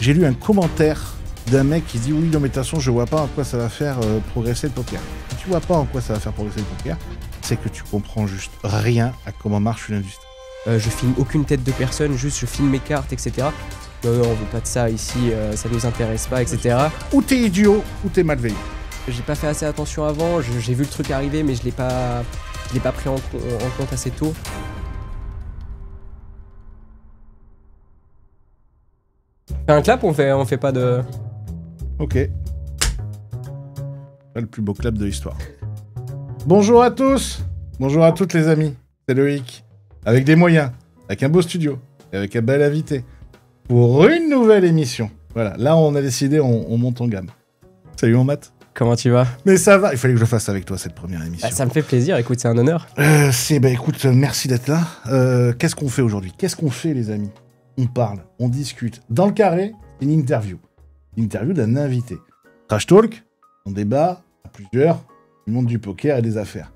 J'ai lu un commentaire d'un mec qui dit oui, non mais de toute façon je vois pas en quoi ça va faire progresser le poker. Si tu vois pas en quoi ça va faire progresser le poker, c'est que tu comprends juste rien à comment marche une industrie. Je filme aucune tête de personne, juste je filme mes cartes, etc. Non, on veut pas de ça ici, ça nous intéresse pas, etc. Ou t'es idiot, ou t'es malveillant. J'ai pas fait assez attention avant, j'ai vu le truc arriver, mais je l'ai pas pris en compte assez tôt. Fais un clap ou on fait pas de... Ok. C'est le plus beau clap de l'histoire. Bonjour à tous. Bonjour à toutes les amis. C'est Loïc. Avec des moyens, avec un beau studio, et avec un bel invité. Pour une nouvelle émission. Voilà, là on a décidé, on monte en gamme. Salut mon Matt. Comment tu vas? Mais ça va, il fallait que je fasse avec toi cette première émission. Ça me fait plaisir, écoute, c'est un honneur. Écoute, merci d'être là. Qu'est-ce qu'on fait aujourd'hui? Qu'est-ce qu'on fait les amis? On parle, on discute. Dans le carré, une interview. Une interview d'un invité. Trash Talk, on débat à plusieurs, du monde du poker et des affaires.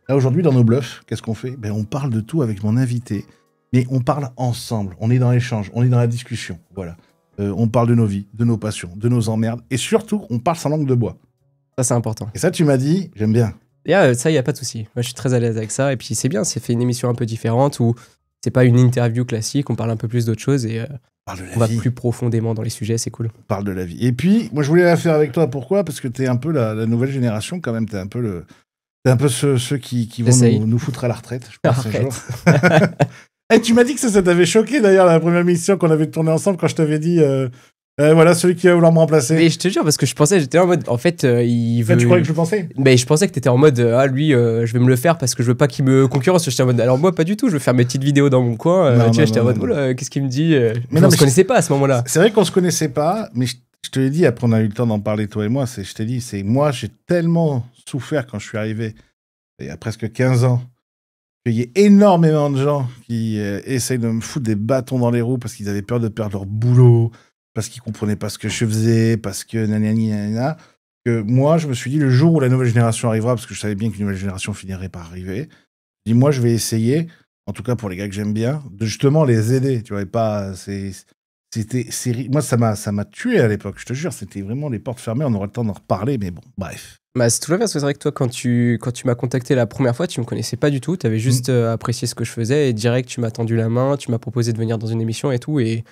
Là aujourd'hui dans nos bluffs, qu'est-ce qu'on fait? On parle de tout avec mon invité, mais on parle ensemble, on est dans l'échange, on est dans la discussion, voilà. On parle de nos vies, de nos passions, de nos emmerdes, et surtout, on parle sans langue de bois. Ça c'est important. Et ça tu m'as dit, j'aime bien. Ça y a pas de souci. Moi je suis très à l'aise avec ça, et puis c'est bien, c'est fait une émission un peu différente où c'est pas une interview classique, on parle un peu plus d'autres choses et on va plus profondément dans les sujets, c'est cool. On parle de la vie. Et puis, moi je voulais la faire avec toi, pourquoi? Parce que t'es un peu la nouvelle génération quand même, t'es un peu ceux qui vont nous foutre à la retraite, je pense, un jour. Et tu m'as dit que ça t'avait choqué d'ailleurs la première mission qu'on avait tournée ensemble quand je t'avais dit voilà celui qui va vouloir me remplacer. Mais je te jure, parce que j'étais en mode en fait il veut. Tu croyais que je le pensais? Mais je pensais que t'étais en mode lui je vais me le faire parce que je veux pas qu'il me concurrence. J'étais en mode alors moi pas du tout, je veux faire mes petites vidéos dans mon coin. J'étais en mode oula, qu'est-ce qu'il me dit? Mais on se connaissait pas à ce moment-là. C'est vrai qu'on se connaissait pas, mais je te l'ai dit, après on a eu le temps d'en parler toi et moi, je t'ai dit, moi j'ai tellement souffert quand je suis arrivé il y a presque 15 ans. Il y a énormément de gens qui essayent de me foutre des bâtons dans les roues parce qu'ils avaient peur de perdre leur boulot, parce qu'ils comprenaient pas ce que je faisais, parce que nanana, que moi, je me suis dit, le jour où la nouvelle génération arrivera, parce que je savais bien qu'une nouvelle génération finirait par arriver, je dis, moi, je vais essayer, en tout cas pour les gars que j'aime bien, de justement les aider, tu vois, et pas... Moi, ça m'a tué à l'époque, je te jure, c'était vraiment les portes fermées, on aura le temps d'en reparler, mais bon, bref. C'est tout l'inverse, c'est vrai que toi, quand tu m'as contacté la première fois, tu me connaissais pas du tout, tu avais juste apprécié ce que je faisais, et direct, tu m'as tendu la main, tu m'as proposé de venir dans une émission et tout, et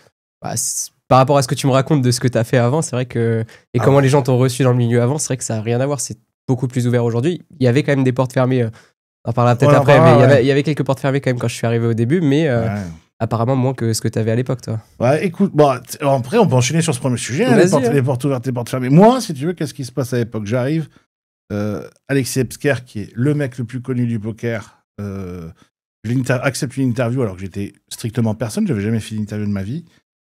par rapport à ce que tu me racontes de ce que tu as fait avant, c'est vrai que... Et comment les gens t'ont reçu dans le milieu avant, c'est vrai que ça n'a rien à voir, c'est beaucoup plus ouvert aujourd'hui. Il y avait quand même des portes fermées, on en parlera peut-être après, mais il y avait quelques portes fermées quand même quand je suis arrivé au début, mais... Apparemment moins que ce que tu avais à l'époque, toi. Ouais, écoute, après, on peut enchaîner sur ce premier sujet, les portes ouvertes, les portes fermées. Moi, si tu veux, qu'est-ce qui se passe à l'époque? J'arrive, Alexis Epsker, qui est le mec le plus connu du poker, accepte une interview alors que j'étais strictement personne, j'avais jamais fait d'interview de ma vie.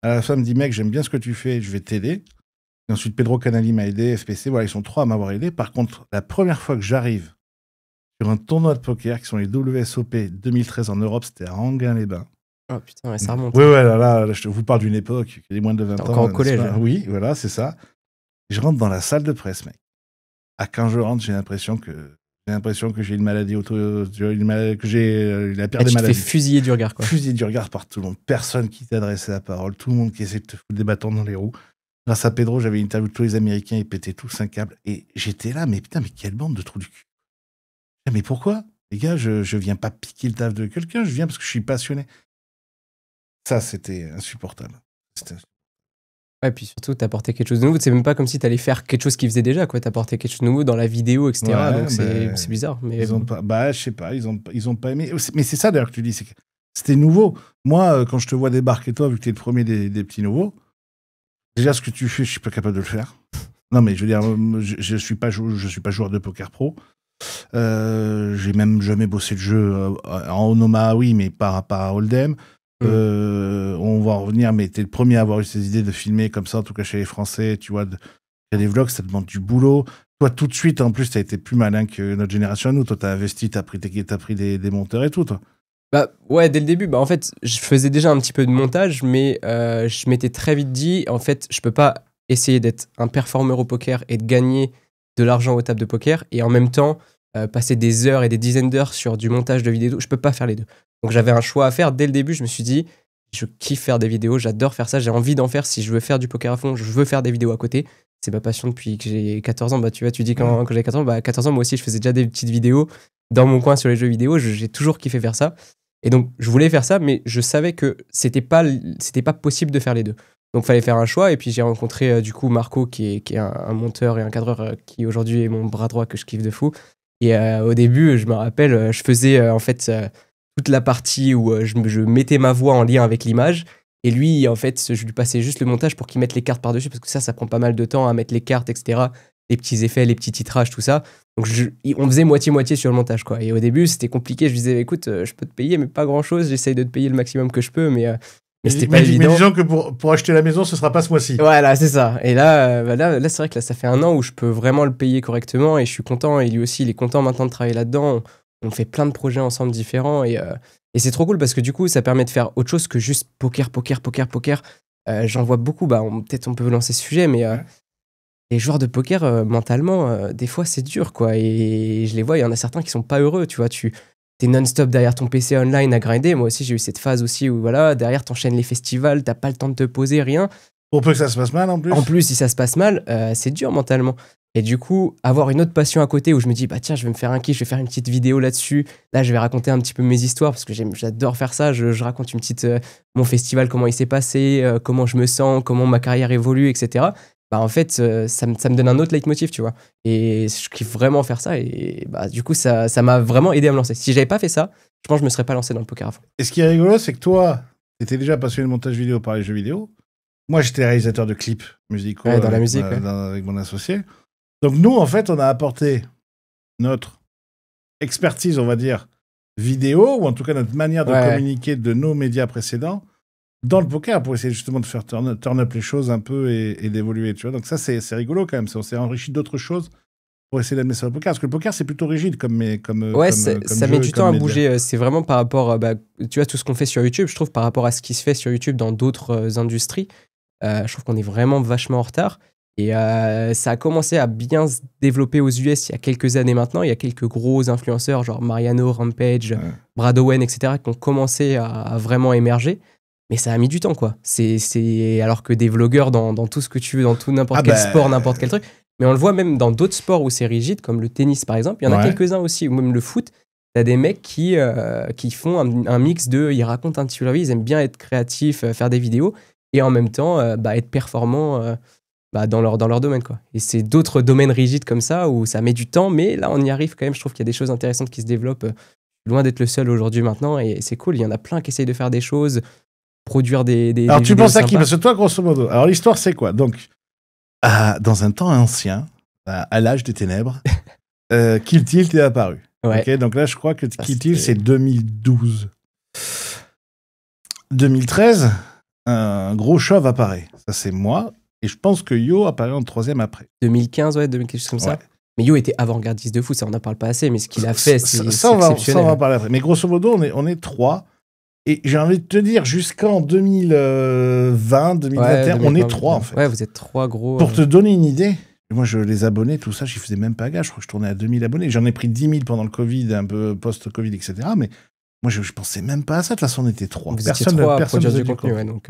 À la fin, me dit, mec, j'aime bien ce que tu fais, je vais t'aider. Et ensuite, Pedro Canali m'a aidé, FPC, voilà, ils sont trois à m'avoir aidé. Par contre, la première fois que j'arrive sur un tournoi de poker, qui sont les WSOP 2013 en Europe, c'était à Anguin-les-Bains. Oh putain, ouais, ça remonte. Oui, là, je vous parle d'une époque qui est moins de 20 ans. Encore au collège. Oui, voilà, c'est ça. Je rentre dans la salle de presse, mec. Quand je rentre, j'ai l'impression que j'ai une maladie que j'ai la pire des maladies. Tu te fais fusiller du regard, quoi. Fusiller du regard par tout le monde. Personne qui t'adressait la parole. Tout le monde qui essayait de te foutre des bâtons dans les roues. Grâce à Pedro, j'avais une interview de tous les Américains, ils pétaient tous un câble. Et j'étais là, mais putain, mais quelle bande de trous du cul. Mais pourquoi? Les gars, je viens pas piquer le taf de quelqu'un, je viens parce que je suis passionné. Ça, c'était insupportable. Ouais, puis surtout, t'apportais quelque chose de nouveau. C'est même pas comme si t'allais faire quelque chose qu'ils faisaient déjà, quoi. T'apportais quelque chose de nouveau dans la vidéo, etc. Ouais, donc c'est bizarre. Mais ils ont pas, je sais pas, ils ont pas aimé. Mais c'est ça d'ailleurs que tu dis, c'est que c'était nouveau. Moi, quand je te vois débarquer, toi, vu que t'es le premier des petits nouveaux, déjà ce que tu fais, je suis pas capable de le faire. Non, mais je veux dire, je suis pas joueur de poker pro. J'ai même jamais bossé le jeu en Onoma, oui, mais pas à Hold'em. On va en revenir, mais t'es le premier à avoir eu ces idées de filmer comme ça, en tout cas chez les Français, tu vois, faire des vlogs, ça demande du boulot. Toi, tout de suite, en plus, t'as été plus malin que notre génération. Nous, toi, t'as investi, t'as pris des monteurs et tout, toi. Ouais, dès le début, en fait, je faisais déjà un petit peu de montage, mais je m'étais très vite dit, en fait, je peux pas essayer d'être un performeur au poker et de gagner de l'argent aux tables de poker, et en même temps, passer des heures et des dizaines d'heures sur du montage de vidéos, je peux pas faire les deux. Donc j'avais un choix à faire dès le début, je me suis dit, Je kiffe faire des vidéos, j'adore faire ça, j'ai envie d'en faire. Si je veux faire du poker à fond, je veux faire des vidéos à côté. C'est ma passion depuis que j'ai 14 ans. Bah, tu vois, tu dis quand j'avais 14 ans, bah, 14 ans, moi aussi, je faisais déjà des petites vidéos dans mon coin sur les jeux vidéo. J'ai toujours kiffé faire ça. Et donc, je voulais faire ça, mais je savais que c'était pas possible de faire les deux. Donc, il fallait faire un choix. Et puis, j'ai rencontré du coup Marco, qui est un monteur et un cadreur qui aujourd'hui est mon bras droit que je kiffe de fou. Et au début, je me rappelle, je faisais en fait toute la partie où je mettais ma voix en lien avec l'image. Et lui, en fait, je lui passais juste le montage pour qu'il mette les cartes par-dessus, parce que ça prend pas mal de temps à mettre les cartes, etc. Les petits effets, les petits titrages, tout ça. Donc, on faisait moitié-moitié sur le montage, quoi. Et au début, c'était compliqué. Je disais, écoute, je peux te payer, mais pas grand-chose. J'essaye de te payer le maximum que je peux, mais c'était pas évident. Mais disons que pour acheter la maison, ce sera pas ce mois-ci. Voilà, c'est ça. Et là, là c'est vrai que là, ça fait 1 an où je peux vraiment le payer correctement, et je suis content. Et lui aussi, il est content maintenant de travailler là-dedans. On fait plein de projets ensemble différents, et c'est trop cool parce que du coup, ça permet de faire autre chose que juste poker. J'en vois beaucoup, peut-être on peut lancer ce sujet, mais les joueurs de poker, mentalement, des fois, c'est dur, quoi. Et je les vois, il y en a certains qui sont pas heureux, tu vois. T'es non-stop derrière ton PC online à grinder. Moi aussi, j'ai eu cette phase aussi où, voilà, derrière, t'enchaînes les festivals, t'as pas le temps de te poser, rien. Pour peu que ça se passe mal, en plus. En plus, si ça se passe mal, c'est dur mentalement. Et du coup, avoir une autre passion à côté où je me dis, bah tiens, je vais me faire un kiff, je vais faire une petite vidéo là-dessus. Là, je vais raconter un petit peu mes histoires parce que j'adore faire ça. Je raconte une petite, mon festival, comment il s'est passé, comment je me sens, comment ma carrière évolue, etc. Bah en fait, ça me donne un autre leitmotiv, tu vois. Et je kiffe vraiment faire ça. Et bah, du coup, ça m'a vraiment aidé à me lancer. Si j'avais pas fait ça, je pense que je me serais pas lancé dans le poker à fond. Et ce qui est rigolo, c'est que toi, t'étais déjà passionné de montage vidéo par les jeux vidéo. Moi, j'étais réalisateur de clips musicaux dans la musique, avec mon associé. Donc nous, en fait, on a apporté notre expertise, on va dire, vidéo, ou en tout cas notre manière de communiquer de nos médias précédents dans le poker pour essayer justement de faire turn up les choses un peu et d'évoluer, tu vois. Donc ça, c'est rigolo quand même. On s'est enrichi d'autres choses pour essayer d'amener ça au poker. Parce que le poker, c'est plutôt rigide comme ça met du temps à bouger. C'est vraiment par rapport, tu vois, tout ce qu'on fait sur YouTube, je trouve, par rapport à ce qui se fait sur YouTube dans d'autres industries, je trouve qu'on est vraiment vachement en retard. Et ça a commencé à bien se développer aux US il y a quelques années maintenant. Il y a quelques gros influenceurs, genre Mariano, Rampage, Brad Owen, etc., qui ont commencé à vraiment émerger. Mais ça a mis du temps, quoi. Alors que des vlogueurs dans tout ce que tu veux, dans tout n'importe quel sport, n'importe quel truc. Mais on le voit même dans d'autres sports où c'est rigide, comme le tennis, par exemple. Il y en a quelques-uns aussi, ou même le foot. T'as des mecs qui font un mix de... Ils racontent un petit peu leur vie, ils aiment bien être créatifs, faire des vidéos, et en même temps, être performants dans leur domaine, quoi. Et c'est d'autres domaines rigides comme ça, où ça met du temps, mais là, on y arrive quand même. Je trouve qu'il y a des choses intéressantes qui se développent. Loin d'être le seul aujourd'hui maintenant, et c'est cool. Il y en a plein qui essayent de faire des choses, produire des alors, des tu penses à qui? sympas. Parce que toi, grosso modo, alors l'histoire, c'est quoi? Donc, dans un temps ancien, à l'âge des ténèbres, Kill Tilt est apparu. Okay, donc là, je crois que Kill Tilt, c'est 2012. 2013, un gros chauve apparaît. Ça, c'est moi. Et je pense que Yo apparaît en 3e après. 2015, quelque chose comme ça. Mais Yo était avant-gardiste de foot, ça, on n'en parle pas assez. Mais ce qu'il a fait, c'est exceptionnel. Ça, on va en parler après. Mais grosso modo, on est 3. Et j'ai envie de te dire, jusqu'en 2020, 2021, on est 3 en fait. Ouais, vous êtes 3 gros. Pour te donner une idée, moi, les abonnés, tout ça, j'y faisais même pas gaffe. Je crois que je tournais à 2000 abonnés. J'en ai pris 10 000 pendant le Covid, un peu post-Covid, etc. Mais moi, je pensais même pas à ça. De toute façon, on était 3. Personne ne produire du contenu. Ouais, donc,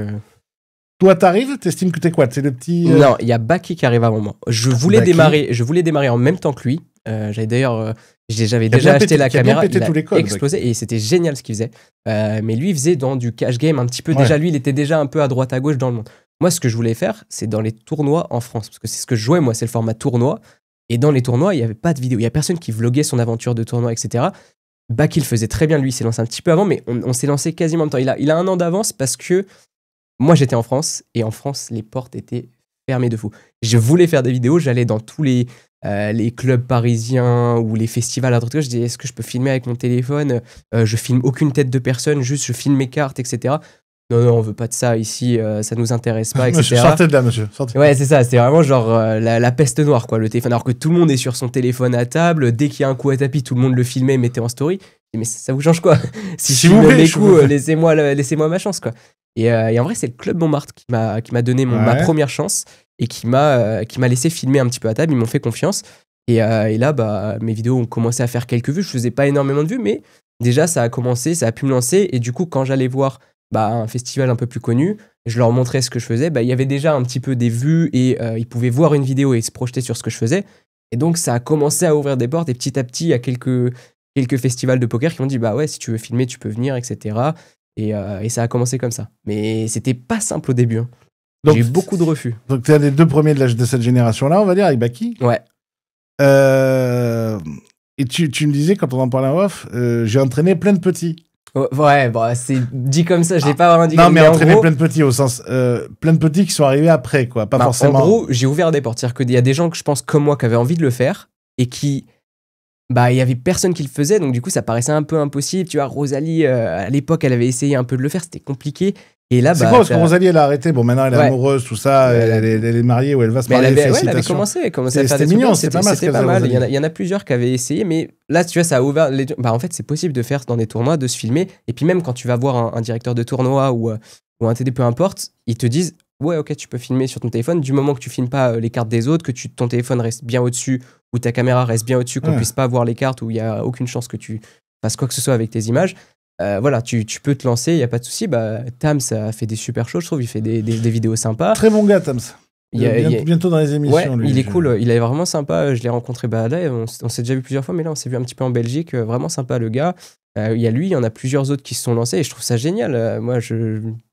Toi, t'arrives, t'estimes que t'es quoi? T'es le petit. Non, il y a Baki qui arrive avant moi. Je voulais démarrer en même temps que lui. J'avais déjà acheté la caméra, il a explosé et c'était génial ce qu'il faisait. Mais lui, il faisait dans du cash game un petit peu. Déjà, lui, il était déjà un peu à droite à gauche dans le monde. Moi, ce que je voulais faire, c'est dans les tournois en France. Parce que c'est ce que je jouais, moi, c'est le format tournoi. Et dans les tournois, il n'y avait pas de vidéo. Il n'y a personne qui vloguait son aventure de tournoi, etc. Baki le faisait très bien, lui, il s'est lancé un petit peu avant, mais on s'est lancé quasiment en même temps. Il a 1 an d'avance parce que moi, j'étais en France, et en France, les portes étaient fermées de fou. Je voulais faire des vidéos, j'allais dans tous les clubs parisiens ou les festivals à droite. Je disais, est-ce que je peux filmer avec mon téléphone? Je filme aucune tête de personne, juste je filme mes cartes, etc. Non, on veut pas de ça ici, ça nous intéresse pas, etc. Monsieur, sortez de là, monsieur. Sortez. Ouais, c'est ça, c'était vraiment genre la peste noire, quoi, le téléphone. Alors que tout le monde est sur son téléphone à table, dès qu'il y a un coup à tapis, tout le monde le filmait, mettait en story. Mais ça vous change quoi? Si je filme mes coups, laissez-moi ma chance, quoi. Et en vrai, c'est le Club Montmartre qui m'a donné ma première chance et qui m'a laissé filmer un petit peu à table. Ils m'ont fait confiance. Et là, mes vidéos ont commencé à faire quelques vues. Je faisais pas énormément de vues, mais déjà, ça a commencé, ça a pu me lancer. Et du coup, quand j'allais voir un festival un peu plus connu, je leur montrais ce que je faisais, il y avait déjà un petit peu des vues et ils pouvaient voir une vidéo et se projeter sur ce que je faisais. Et donc, ça a commencé à ouvrir des portes et petit à petit, il y a quelques festivals de poker qui m'ont dit, bah ouais, si tu veux filmer, tu peux venir, etc. Et ça a commencé comme ça. Mais c'était pas simple au début. Hein. J'ai eu beaucoup de refus. Donc, tu es un des 2 premiers de cette génération-là, on va dire, avec Baki. Ouais. Et tu me disais, quand on en parlait en off, j'ai entraîné plein de petits. Ouais, c'est dit comme ça, je l'ai pas vraiment dit. Non, mais entraîné plein de petits au sens plein de petits qui sont arrivés après, quoi. Pas forcément. En gros, j'ai ouvert des portes. C'est-à-dire qu'il y a des gens que je pense comme moi qui avaient envie de le faire et qui. Il y avait personne qui le faisait, donc du coup, ça paraissait un peu impossible. Tu vois, Rosalie, à l'époque, elle avait essayé un peu de le faire, c'était compliqué. Et là, c'est quoi, parce que Rosalie, elle a arrêté. Bon, maintenant, elle est amoureuse, tout ça. Elle est mariée ou elle va se marier. Elle avait commencé à faire des trucs. Mignon, c'était pas mal. Il y en a plusieurs qui avaient essayé, mais là, tu vois, ça a ouvert. En fait, c'est possible de faire dans des tournois, de se filmer. Et puis, même quand tu vas voir un directeur de tournoi ou un TD, peu importe, ils te disent ouais, ok, tu peux filmer sur ton téléphone. Du moment que tu filmes pas les cartes des autres, que ton téléphone reste bien au-dessus ou ta caméra reste bien au-dessus, qu'on puisse pas voir les cartes, où il y a aucune chance que tu fasses quoi que ce soit avec tes images. Voilà, tu peux te lancer, il n'y a pas de souci. Tams a fait des super choses, je trouve. Il fait des vidéos sympas. Très bon gars, Tams. Bientôt dans les émissions. Ouais, lui, il est cool. Il est vraiment sympa. Je l'ai rencontré là. On s'est déjà vu plusieurs fois, mais là, on s'est vu un petit peu en Belgique. Vraiment sympa, le gars. Il y a lui, il y en a plusieurs autres qui se sont lancés et je trouve ça génial. Moi,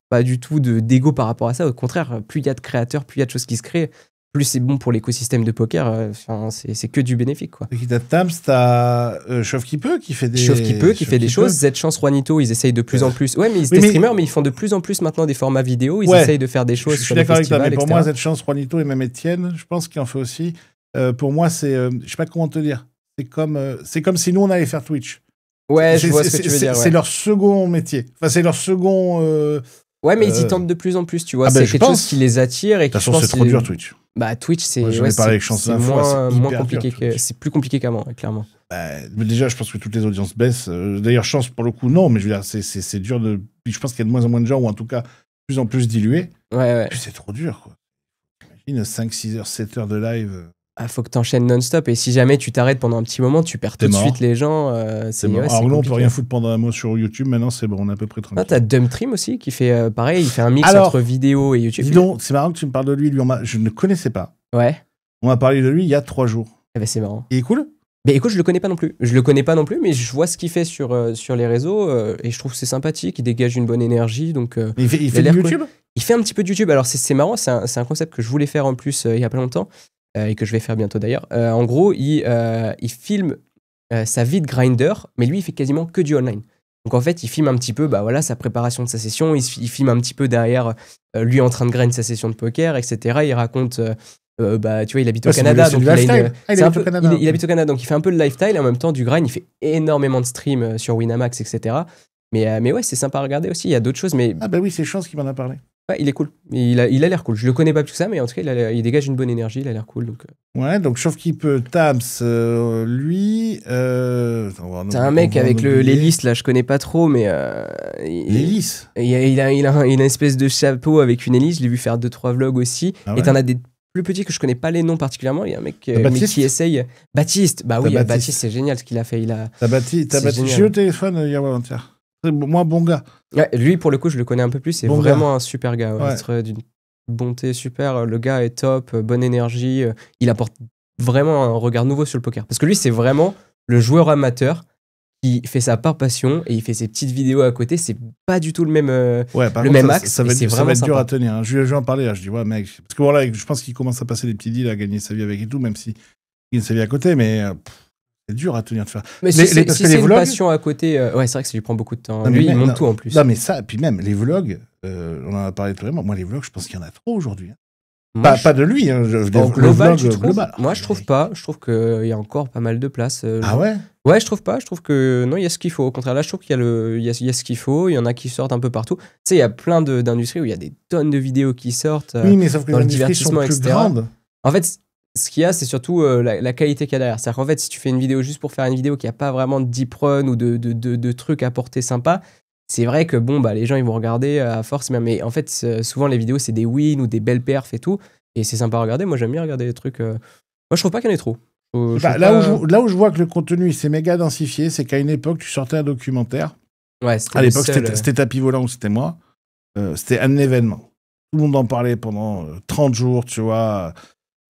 pas du tout d'ego par rapport à ça. Au contraire, plus il y a de créateurs, plus il y a de choses qui se créent, plus c'est bon pour l'écosystème de poker. C'est que du bénéfique, quoi. T'as Tams, t'as Chauve qui peut qui fait des choses. Z-Chance, Juanito, ils essayent de plus en plus. Ouais, mais ils étaient streamers, mais ils font de plus en plus maintenant des formats vidéo. Ils essayent de faire des choses sur les festivals, mais pour etc. moi, Z-Chance, Juanito et même Étienne, je pense qu'il en fait aussi. Pour moi, c'est, je sais pas comment te dire. C'est comme si nous on allait faire Twitch. Ouais, je vois ce que tu veux dire. C'est leur second métier. Enfin, c'est leur second. Ouais, mais ils y tentent de plus en plus, tu vois. C'est quelque chose qui les attire. Et de toute façon, c'est trop dur, Twitch. Twitch, c'est moins compliqué. C'est plus compliqué qu'avant, clairement. Déjà, je pense que toutes les audiences baissent. D'ailleurs, chance pour le coup, non, mais je veux dire, c'est dur de. Je pense qu'il y a de moins en moins de gens, ou en tout cas, de plus en plus dilués. Ouais. Puis c'est trop dur, quoi. Imagine 5, 6 heures, 7 heures de live. Faut que t'enchaînes non-stop, et si jamais tu t'arrêtes pendant un petit moment, tu perds tout de suite les gens. C'est mort. Alors là, on peut rien foutre pendant un mois sur YouTube. Maintenant, c'est bon, on est à peu près tranquille. T'as Dumptrim aussi qui fait pareil, il fait un mix entre vidéo et YouTube. Dis donc, c'est marrant que tu me parles de lui. Je ne le connaissais pas. Ouais. On m'a parlé de lui il y a 3 jours. C'est marrant. Il est cool. Mais écoute, je le connais pas non plus. Mais je vois ce qu'il fait sur les réseaux et je trouve que c'est sympathique. Il dégage une bonne énergie. Donc, il fait du YouTube. Il fait un petit peu de YouTube. Alors c'est marrant, c'est un concept que je voulais faire en plus il y a pas longtemps. Et que je vais faire bientôt d'ailleurs. En gros, il filme sa vie de grinder, mais lui, il fait quasiment que du online. Donc en fait, il filme un petit peu sa préparation de sa session, il filme un petit peu derrière lui en train de grind sa session de poker, etc. Il raconte, tu vois, il habite au Canada. Donc il habite au Canada, donc il fait un peu le lifestyle et en même temps du grind, il fait énormément de streams sur Winamax, etc. Mais ouais, c'est sympa à regarder aussi, il y a d'autres choses. Mais... Ah bah oui, c'est Chance qui m'en a parlé. Ouais, il est cool. Il a l'air cool. Je le connais pas plus que ça, mais en tout cas, il dégage une bonne énergie. Il a l'air cool. Donc... Ouais, donc Chauve qui peut. Tams, lui. C'est un mec avec l'hélice, là, je connais pas trop, mais. L'hélice il a une espèce de chapeau avec une hélice. Je l'ai vu faire 2-3 vlogs aussi. Et t'en as des plus petits que je connais pas les noms particulièrement. Il y a un mec qui essaye. Baptiste. Bah oui, Baptiste, c'est génial ce qu'il a fait. T'as Baptiste. J'ai eu au téléphone hier ou avant-hier. Moi, bon gars. Ouais, lui, pour le coup, je le connais un peu plus. C'est vraiment un super gars. Ouais. D'une bonté super. Le gars est top, bonne énergie. Il apporte vraiment un regard nouveau sur le poker. Parce que lui, c'est vraiment le joueur amateur qui fait ça par passion et il fait ses petites vidéos à côté. C'est pas du tout le même, axe. Ça va être dur à tenir. Hein. Je vais en parler. Là. Je dis, ouais, mec. Parce que voilà, je pense qu'il commence à passer des petits deals, à gagner sa vie avec et tout, même si il gagne sa vie à côté. Mais. C'est dur à tenir de faire. Mais si c'est une passion à côté, ouais, c'est vrai que ça lui prend beaucoup de temps. Lui, il monte tout en plus. Non, mais ça, puis même les vlogs, on en a parlé tout à l'heure. Moi, les vlogs, je pense qu'il y en a trop aujourd'hui. Pas de lui, hein, global. Moi, je trouve pas. Je trouve qu'il y a encore pas mal de place. Ah ouais? Ouais, je trouve pas. Je trouve que non, il y a ce qu'il faut. Au contraire, là, je trouve qu'il y a ce qu'il faut. Il y en a qui sortent un peu partout. Tu sais, il y a plein d'industries où il y a des tonnes de vidéos qui sortent. Oui, mais sauf que les industries sont plus grandes. En fait, ce qu'il y a, c'est surtout la qualité qu'il y a derrière. C'est-à-dire qu'en fait, si tu fais une vidéo juste pour faire une vidéo qui n'a pas vraiment de deep run ou de trucs à porter sympa, c'est vrai que les gens ils vont regarder à force. Mais en fait, souvent les vidéos, c'est des wins ou des belles perfs et tout. Et c'est sympa à regarder. Moi, j'aime bien regarder des trucs. Moi, je trouve pas qu'il y en ait trop. Là où je vois que le contenu s'est méga densifié, c'est qu'à une époque, tu sortais un documentaire. Ouais, c'était À le l'époque, seul, c'était Tapis Volant ou c'était moi. C'était un événement. Tout le monde en parlait pendant 30 jours, tu vois.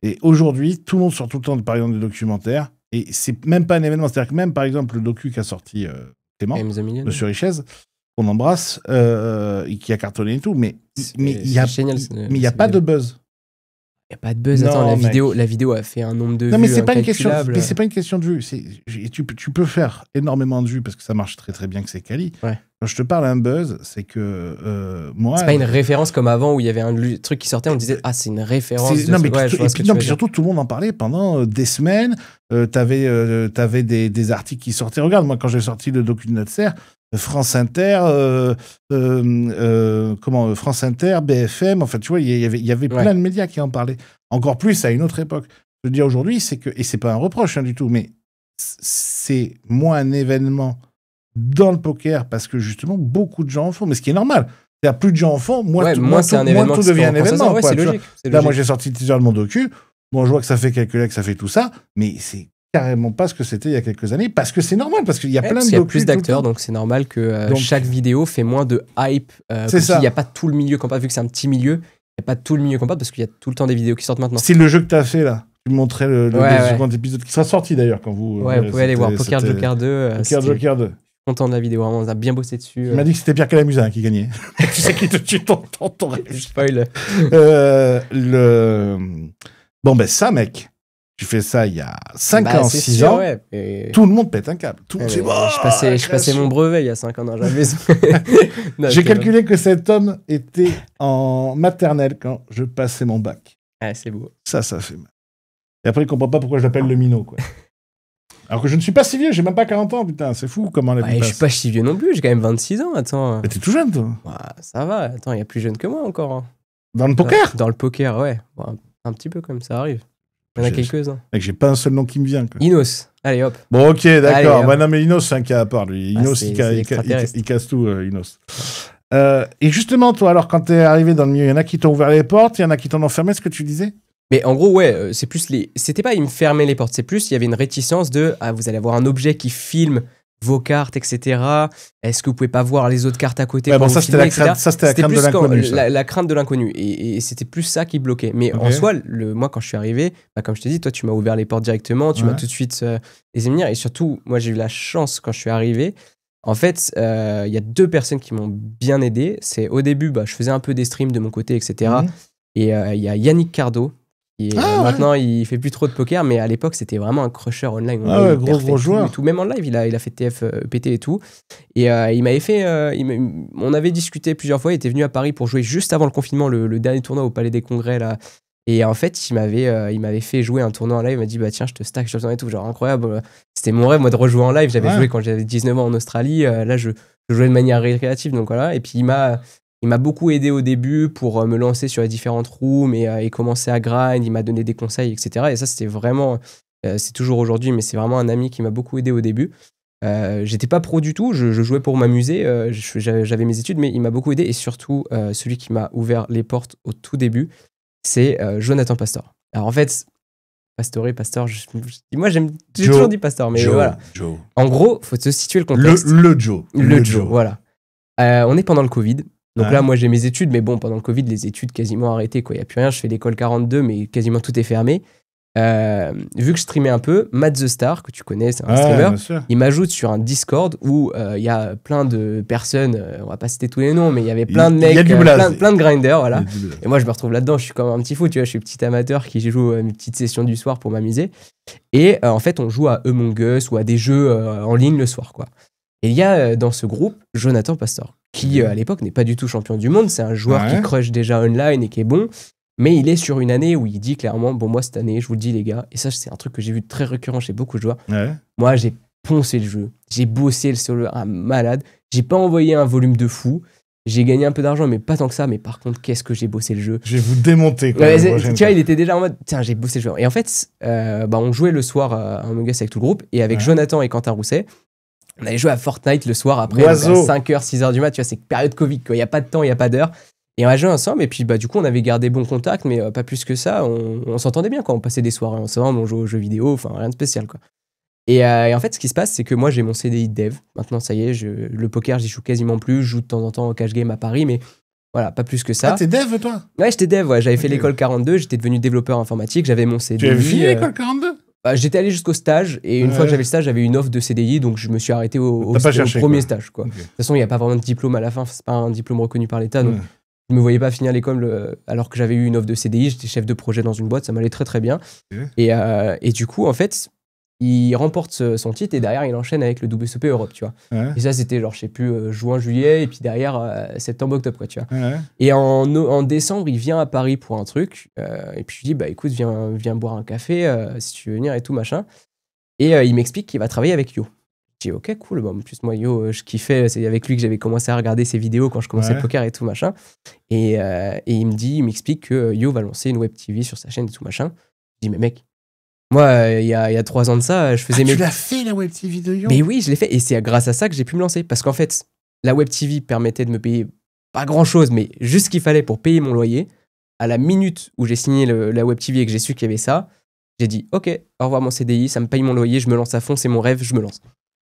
Et aujourd'hui, tout le monde sort tout le temps, par exemple, des documentaires. Et c'est même pas un événement. C'est-à-dire que même, par exemple, le docu qu'a sorti Clément, James Million. Monsieur Richez, qu'on embrasse, et qui a cartonné et tout, mais il y a, génial, mais y a pas de buzz. Il n'y a pas de buzz. Non, Attends, mec. la vidéo a fait un nombre de Non, vues mais c'est pas une question. incalculable. Mais c'est pas une question de vue. Tu peux faire énormément de vues parce que ça marche très très bien, que c'est quali. Ouais. Quand je te parle d'un buzz, c'est que moi. C'est pas une référence comme avant où il y avait un truc qui sortait, on disait c'est une référence. Non, mais ouais, je vois ce que tu veux dire. surtout tout le monde en parlait pendant des semaines. T'avais des articles qui sortaient. Regarde, moi quand j'ai sorti le docu de Natser, France Inter, France Inter, BFM, enfin tu vois, il y avait plein de médias qui en parlaient. Encore plus à une autre époque. Je veux dire aujourd'hui, c'est que, et c'est pas un reproche du tout, mais c'est moins un événement dans le poker parce que justement beaucoup de gens en font, mais ce qui est normal. C'est-à-dire plus de gens en font, moins tout devient un événement. Ouais, quoi, c'est logique. Là, moi j'ai sorti le teaser de mon docu. Bon, je vois que ça fait quelques likes, ça fait tout ça, mais c'est carrément pas ce que c'était il y a quelques années, parce que c'est normal, parce qu'il y a plein de docus. Il y a plus d'acteurs, donc c'est normal que chaque vidéo fait moins de hype. C'est ça. Il n'y a pas tout le milieu qu'on parle, vu que c'est un petit milieu, il n'y a pas tout le milieu qu'on parle, parce qu'il y a tout le temps des vidéos qui sortent maintenant. C'est le jeu que tu as fait là. Tu me montrais le second épisode qui sera sorti d'ailleurs quand vous. Ouais, vous pouvez aller voir Poker Joker 2. Poker Joker 2. Content de la vidéo, vraiment, on a bien bossé dessus. Tu m'as dit que c'était Pierre Calamusa qui gagnait. Tu sais qui te tue ton rêve. Spoil. Bon, ben ça, mec. Tu fais ça il y a 5 ans, 6 ans. Ouais, tout le monde pète un câble. Je passais mon brevet il y a 5 ans. J'ai calculé que cet homme était en maternelle quand je passais mon bac. Ouais, c'est beau. Ça fait mal. Et après, il comprend pas pourquoi je l'appelle le minot, quoi. Alors que je ne suis pas si vieux, j'ai même pas 40 ans, putain, c'est fou comment la vie passe. Je suis pas si vieux non plus, j'ai quand même 26 ans, attends. Mais t'es tout jeune, toi. Ouais, ça va, attends, il y a plus jeune que moi encore. Hein. Dans le poker Dans le poker, ouais. Bon, un petit peu comme ça arrive. Il y en a quelques-uns. Mec, j'ai pas un seul nom qui me vient, quoi. Inos, allez hop. Bon, ok, d'accord. Bah non, mais Inos, c'est un cas à part, lui. Inos, il casse tout, Inos. Et justement, toi, alors, quand t'es arrivé dans le milieu, il y en a qui t'ont ouvert les portes, il y en a qui t'ont enfermé, ce que tu disais? Mais en gros, ouais, c'est plus c'était pas, ils me fermaient les portes, c'est plus, il y avait une réticence de, vous allez avoir un objet qui filme vos cartes, etc. Est-ce que vous pouvez pas voir les autres cartes à côté? Ouais, bon, ça, c'était la crainte de l'inconnu. La crainte de l'inconnu. Et c'était plus ça qui bloquait. Mais en soi, moi, quand je suis arrivé, comme je t'ai dit, toi, tu m'as ouvert les portes directement, tu m'as tout de suite laissé venir. Et surtout, moi, j'ai eu la chance quand je suis arrivé. En fait, il y a 2 personnes qui m'ont bien aidé. C'est au début, je faisais un peu des streams de mon côté, etc. Et il y a Yannick Cardo. Maintenant, il fait plus trop de poker, mais à l'époque, c'était vraiment un crusher online. Gros joueur. Et tout. Même en live, il a fait TF PT et tout. Et il m'avait fait. On avait discuté plusieurs fois. Il était venu à Paris pour jouer juste avant le confinement, le dernier tournoi au Palais des Congrès là. Et en fait, il m'avait fait jouer un tournoi en live. Il m'a dit tiens, je te stack, je te et tout. Genre incroyable. C'était mon rêve, moi, de rejouer en live. J'avais joué quand j'avais 19 ans en Australie. Là, je jouais de manière récréative. Donc voilà. Et puis il m'a beaucoup aidé au début pour me lancer sur les différentes rooms et commencer à grind. Il m'a donné des conseils, etc. Et ça, c'était vraiment... c'est toujours aujourd'hui, mais c'est vraiment un ami qui m'a beaucoup aidé au début. J'étais pas pro du tout, je jouais pour m'amuser. J'avais mes études, mais il m'a beaucoup aidé. Et surtout, celui qui m'a ouvert les portes au tout début, c'est Jonathan Pastor. Alors en fait, Pastor, moi j'ai toujours dit Pastor, mais voilà. Joe. En gros, faut te situer le contexte. Le Joe. Le Joe, voilà. On est pendant le Covid. Donc là, moi, j'ai mes études, mais bon, pendant le Covid, les études quasiment arrêtées, quoi. Il n'y a plus rien. Je fais l'école 42, mais quasiment tout est fermé. Vu que je streamais un peu, Matt the Star, que tu connais, c'est un streamer, il m'ajoute sur un Discord où il y a plein de personnes, on va pas citer tous les noms, mais il y avait plein de mecs, plein de grinders, voilà. Et moi, je me retrouve là-dedans, je suis comme un petit fou, tu vois, je suis petit amateur qui joue mes petites sessions du soir pour m'amuser. Et en fait, on joue à Among Us ou à des jeux en ligne le soir, quoi. Et il y a dans ce groupe Jonathan Pastor, qui à l'époque n'est pas du tout champion du monde. C'est un joueur qui crush déjà online et qui est bon. Mais il est sur une année où il dit clairement, bon, moi cette année, je vous le dis les gars, et ça c'est un truc que j'ai vu très récurrent chez beaucoup de joueurs. Moi j'ai poncé le jeu, j'ai bossé le solo, un malade. J'ai pas envoyé un volume de fou. J'ai gagné un peu d'argent, mais pas tant que ça. Mais par contre, qu'est-ce que j'ai bossé le jeu. Je vais vous démonter. Quoi, tu vois, il était déjà en mode, tiens, j'ai bossé le jeu. Et en fait, on jouait le soir à Among Us avec tout le groupe, et avec Jonathan et Quentin Rousset. On allait jouer à Fortnite le soir après, à 5h, 6h du mat, tu vois, c'est période Covid, quoi. Il n'y a pas de temps, il n'y a pas d'heure. Et on a joué ensemble, et puis du coup, on avait gardé bon contact, mais pas plus que ça. On s'entendait bien, quoi. On passait des soirées ensemble, on jouait aux jeux vidéo, enfin, rien de spécial, quoi. Et en fait, ce qui se passe, c'est que moi, j'ai mon CDI de dev. Maintenant, ça y est, le poker, j'y joue quasiment plus. Je joue de temps en temps au cash game à Paris, mais voilà, pas plus que ça. Ah, t'es dev, toi? Ouais, j'étais dev, ouais. J'avais fait l'école 42, j'étais devenu développeur informatique, j'avais mon CDI. Tu avais fini l'école 42? J'étais allé jusqu'au stage, et une fois que j'avais le stage, j'avais une offre de CDI, donc je me suis arrêté au premier stage, quoi. De toute façon, il n'y a pas vraiment de diplôme à la fin, c'est pas un diplôme reconnu par l'État, donc je me voyais pas finir l'école alors que j'avais eu une offre de CDI, j'étais chef de projet dans une boîte, ça m'allait très très bien. Et du coup, en fait, il remporte son titre et derrière, il enchaîne avec le WSOP Europe, tu vois. Et ça, c'était genre, je sais plus, juin, juillet, et puis derrière, septembre, octobre, quoi, tu vois. Et en décembre, il vient à Paris pour un truc, et puis je lui dis, bah écoute, viens boire un café si tu veux venir et tout, machin. Et il m'explique qu'il va travailler avec Yo. Je dis, ok, cool. Bon, en plus, moi, Yo, je kiffais. C'est avec lui que j'avais commencé à regarder ses vidéos quand je commençais le poker et tout, machin. Et il m'explique que Yo va lancer une web TV sur sa chaîne et tout, machin. Je dis, mais mec, moi, il y a 3 ans de ça, je faisais Tu l'as fait, la web TV de Yo? Mais oui, je l'ai fait. Et c'est grâce à ça que j'ai pu me lancer. Parce qu'en fait, la web TV permettait de me payer pas grand-chose, mais juste ce qu'il fallait pour payer mon loyer. À la minute où j'ai signé la web TV et que j'ai su qu'il y avait ça, j'ai dit, ok, au revoir mon CDI, ça me paye mon loyer, je me lance à fond, c'est mon rêve, je me lance.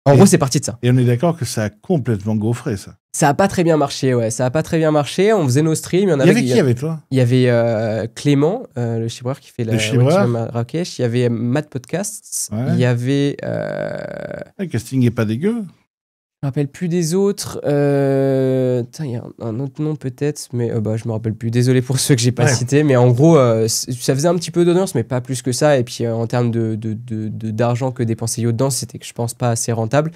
En gros, c'est parti de ça. Et on est d'accord que ça a complètement gaufré, ça. Ça a pas très bien marché, ouais. Ça a pas très bien marché. On faisait nos streams. Il y avait qui avec toi? Il y avait Clément, le chibreur qui fait la web Marrakech. Il y avait Matt Podcasts. Il y avait... Le casting est pas dégueu. Je me rappelle plus des autres. Il y a un autre nom peut-être, mais je me rappelle plus. Désolé pour ceux que j'ai pas cités, mais en gros, ça faisait un petit peu d'audience, mais pas plus que ça. Et puis en termes d'argent que dépensait Yo dedans, c'était que je pense pas assez rentable.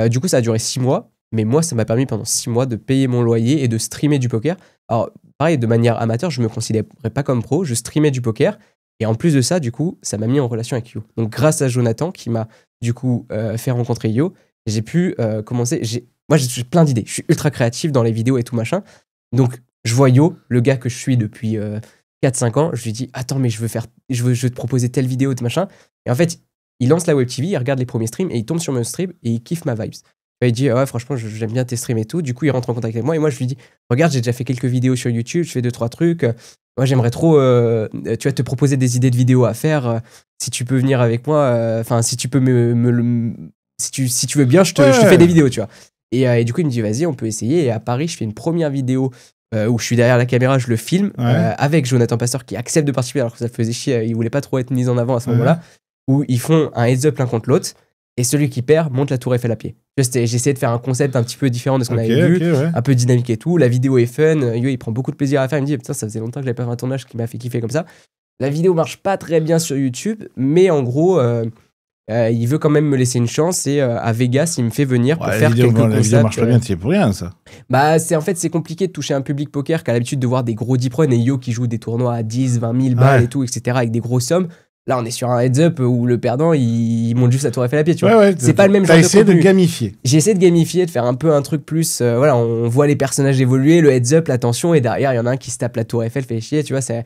Du coup, ça a duré 6 mois, mais moi, ça m'a permis pendant 6 mois de payer mon loyer et de streamer du poker. Alors, pareil, de manière amateur, je me considérais pas comme pro, je streamais du poker. Et en plus de ça, du coup, ça m'a mis en relation avec Yo. Donc, grâce à Jonathan, qui m'a du coup fait rencontrer Yo, j'ai pu commencer. Moi, j'ai plein d'idées. Je suis ultra créatif dans les vidéos et tout machin. Donc, je vois Yo, le gars que je suis depuis 4-5 ans. Je lui dis, attends, mais je veux te proposer telle vidéo, machin. Et en fait, il lance la web TV, il regarde les premiers streams et il tombe sur mon stream et il kiffe ma vibes. Il dit, ouais, franchement, j'aime bien tes streams et tout. Du coup, il rentre en contact avec moi et moi, je lui dis, regarde, j'ai déjà fait quelques vidéos sur YouTube, je fais 2-3 trucs. Moi, j'aimerais trop tu vas te proposer des idées de vidéos à faire. Si tu peux venir avec moi, enfin, si tu peux si tu veux bien, je te fais des vidéos, tu vois. Et du coup, il me dit, vas-y, on peut essayer. Et à Paris, je fais une première vidéo où je suis derrière la caméra, je le filme avec Jonathan Pasteur qui accepte de participer alors que ça le faisait chier. Il voulait pas trop être mis en avant à ce moment-là. Où ils font un heads-up l'un contre l'autre. Et celui qui perd monte la tour Eiffel à pied. J'ai essayé de faire un concept un petit peu différent de ce qu'on avait vu, un peu dynamique et tout. La vidéo est fun. Yo, il prend beaucoup de plaisir à faire. Il me dit, putain, ça faisait longtemps que j'avais pas fait un tournage qui m'a fait kiffer comme ça. La vidéo marche pas très bien sur YouTube, mais en gros, il veut quand même me laisser une chance. Et à Vegas, il me fait venir pour faire quelques concepts. La vidéo marche pas bien, c'est pour rien, ça. Bah, c'est compliqué de toucher un public poker qui a l'habitude de voir des gros deep runs et Yo qui joue des tournois à 10, 20 000 balles et tout, etc., avec des grosses sommes. Là, on est sur un heads-up où le perdant, il monte juste la tour Eiffel à pied, tu vois. C'est pas le même genre de contenu. T'as essayé de gamifier. J'ai essayé de gamifier, de faire un peu un truc plus... voilà, on voit les personnages évoluer, le heads-up, la tension, et derrière, il y en a un qui se tape la tour Eiffel, fait chier, tu vois. C'est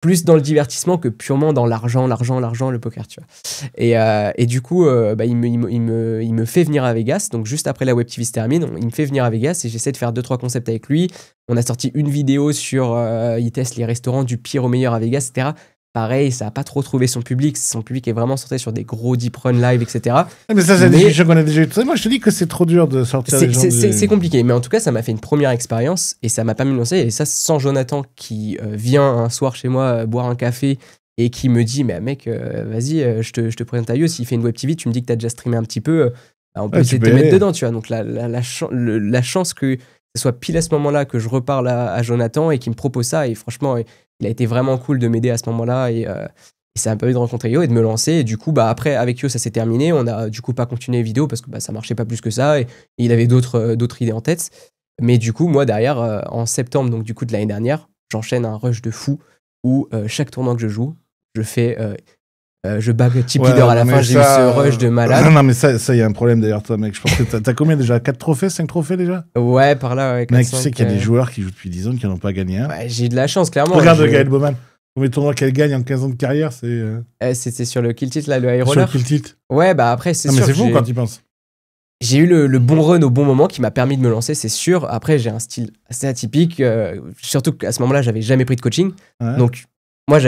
plus dans le divertissement que purement dans l'argent, le poker, tu vois. Et du coup, il me fait venir à Vegas. Donc, juste après la web TV se termine, il me fait venir à Vegas et j'essaie de faire 2-3 concepts avec lui. On a sorti une vidéo sur... il teste les restaurants du pire au meilleur à Vegas, etc. Pareil, ça n'a pas trop trouvé son public. Son public est vraiment centré sur des gros deep run live, etc. Mais ça, c'est des discussions qu'on a déjà eues. Moi, je te dis que c'est trop dur de sortir les gens. C'est compliqué. Mais en tout cas, ça m'a fait une première expérience et ça m'a permis de lancer. Et ça, sans Jonathan qui vient un soir chez moi boire un café et qui me dit, mais mec, vas-y, je te présente à Yo. S'il fait une web TV, tu me dis que tu as déjà streamé un petit peu. On peut essayer de te mettre dedans, tu vois. Donc, la chance que ce soit pile à ce moment-là que je reparle à Jonathan et qu'il me propose ça. Et franchement, il a été vraiment cool de m'aider à ce moment-là et ça m'a permis de rencontrer Yo et de me lancer. Et du coup, après, avec Yo, ça s'est terminé. On a du coup pas continué les vidéos parce que ça marchait pas plus que ça et il avait d'autres idées en tête. Mais du coup, moi, derrière, en septembre, donc du coup de l'année dernière, j'enchaîne un rush de fou où chaque tournoi que je joue, je fais... je bag tip leader à la fin, j'ai eu ce rush de malade. Non, mais ça, il y a un problème d'ailleurs, toi, mec. Je pense que t'as combien déjà? 4 trophées, 5 trophées déjà? Ouais, par là, ouais. 4, mec, 5, tu sais qu'il y a des joueurs qui jouent depuis 10 ans qui n'en ont pas gagné un. Ouais, j'ai eu de la chance, clairement. Regarde Gaël Bowman. Combien de tournois qu'elle gagne en 15 ans de carrière, c'est. C'était sur le Kill Tilt, là, le high roller. Sur le Kill Tilt. Ouais, après, c'est sûr. Mais c'est fou quand tu penses. J'ai eu le bon run au bon moment qui m'a permis de me lancer, c'est sûr. Après, j'ai un style assez atypique. Surtout qu'à ce moment-là, j'avais jamais pris de coaching. Ouais. Donc, moi,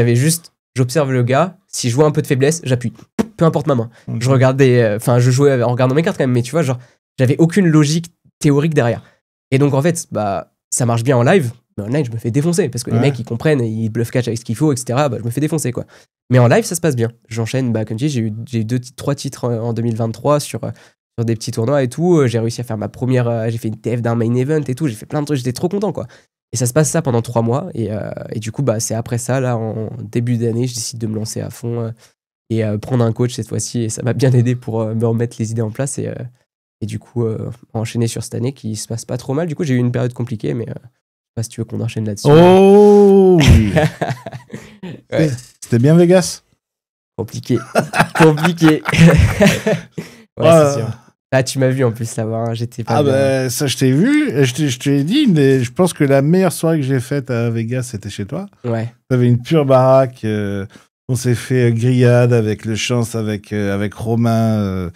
j'observe le gars. Si je vois un peu de faiblesse, j'appuie. peu importe ma main. Ok. Je regardais, enfin, je jouais en regardant mes cartes quand même, mais tu vois, genre, j'avais aucune logique théorique derrière. Et donc, en fait, bah, ça marche bien en live, mais en live, je me fais défoncer parce que les Ouais. mecs, ils comprennent, et ils bluff catch avec ce qu'il faut, etc. Bah, je me fais défoncer, quoi. Mais en live, ça se passe bien. J'enchaîne, bah, comme je dis, j'ai eu 3 titres en 2023 sur des petits tournois et tout. J'ai réussi à faire ma première, j'ai fait une TF d'un main event et tout. J'ai fait plein de trucs, j'étais trop content, quoi. Et ça se passe ça pendant 3 mois. Et du coup, bah, c'est après ça, là, en début d'année, je décide de me lancer à fond et prendre un coach cette fois-ci. Et ça m'a bien aidé pour me remettre les idées en place et du coup, enchaîner sur cette année qui se passe pas trop mal. Du coup, j'ai eu une période compliquée, mais je sais pas si tu veux qu'on enchaîne là-dessus. Oh oui. Ouais. C'était bien Vegas. Compliqué. Compliqué. Ouais, Ah. c'est sûr. Là, tu m'as vu en plus là-bas. Hein. J'étais pas Ah bien. ben ça je t'ai vu, et je t'ai dit, je pense que la meilleure soirée que j'ai faite à Vegas c'était chez toi. Ouais. T'avais une pure baraque, on s'est fait grillade avec le chance avec Romain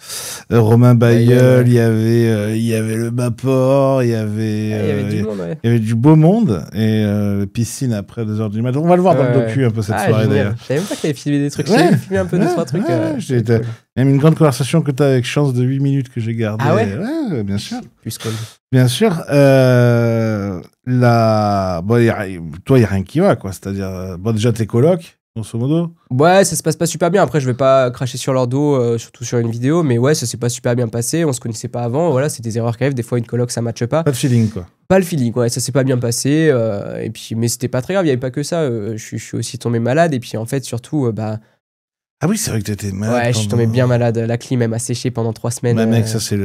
Bayeul, ouais. il y avait le Baport, il y avait Il y avait du monde, ouais. il y avait du beau monde et piscine après 2h du matin. On va le voir dans le Ouais. docu un peu cette Ah, soirée génial. d'ailleurs. Je savais même pas que t'avais filmé des trucs. Ouais. J'avais filmé un peu 2-3 trucs. J'ai c'était cool. même une grande conversation que tu as avec Chance de 8 minutes que j'ai gardée. Ah ouais Ouais, bien sûr. Plus cool. Bien sûr. Bon, toi, il n'y a rien qui va, quoi. C'est-à-dire, bon, déjà, tes colocs, grosso modo. Ouais, ça se passe pas super bien. Après, je vais pas cracher sur leur dos, surtout sur une vidéo. Mais ouais, ça s'est pas super bien passé. On se connaissait pas avant. Voilà, c'est des erreurs qui arrivent. Des fois, une coloc, ça matche pas. Pas de feeling, quoi. Pas le feeling, ouais, ça s'est pas bien passé. Et puis, mais c'était pas très grave. Il y avait pas que ça. Je suis aussi tombé malade. Et puis, en fait, surtout, bah. Ah oui, c'est vrai que tu étais malade. Ouais, je suis tombé bien malade. La clim, elle m'a séché pendant 3 semaines. Bah, mec, ça, c'est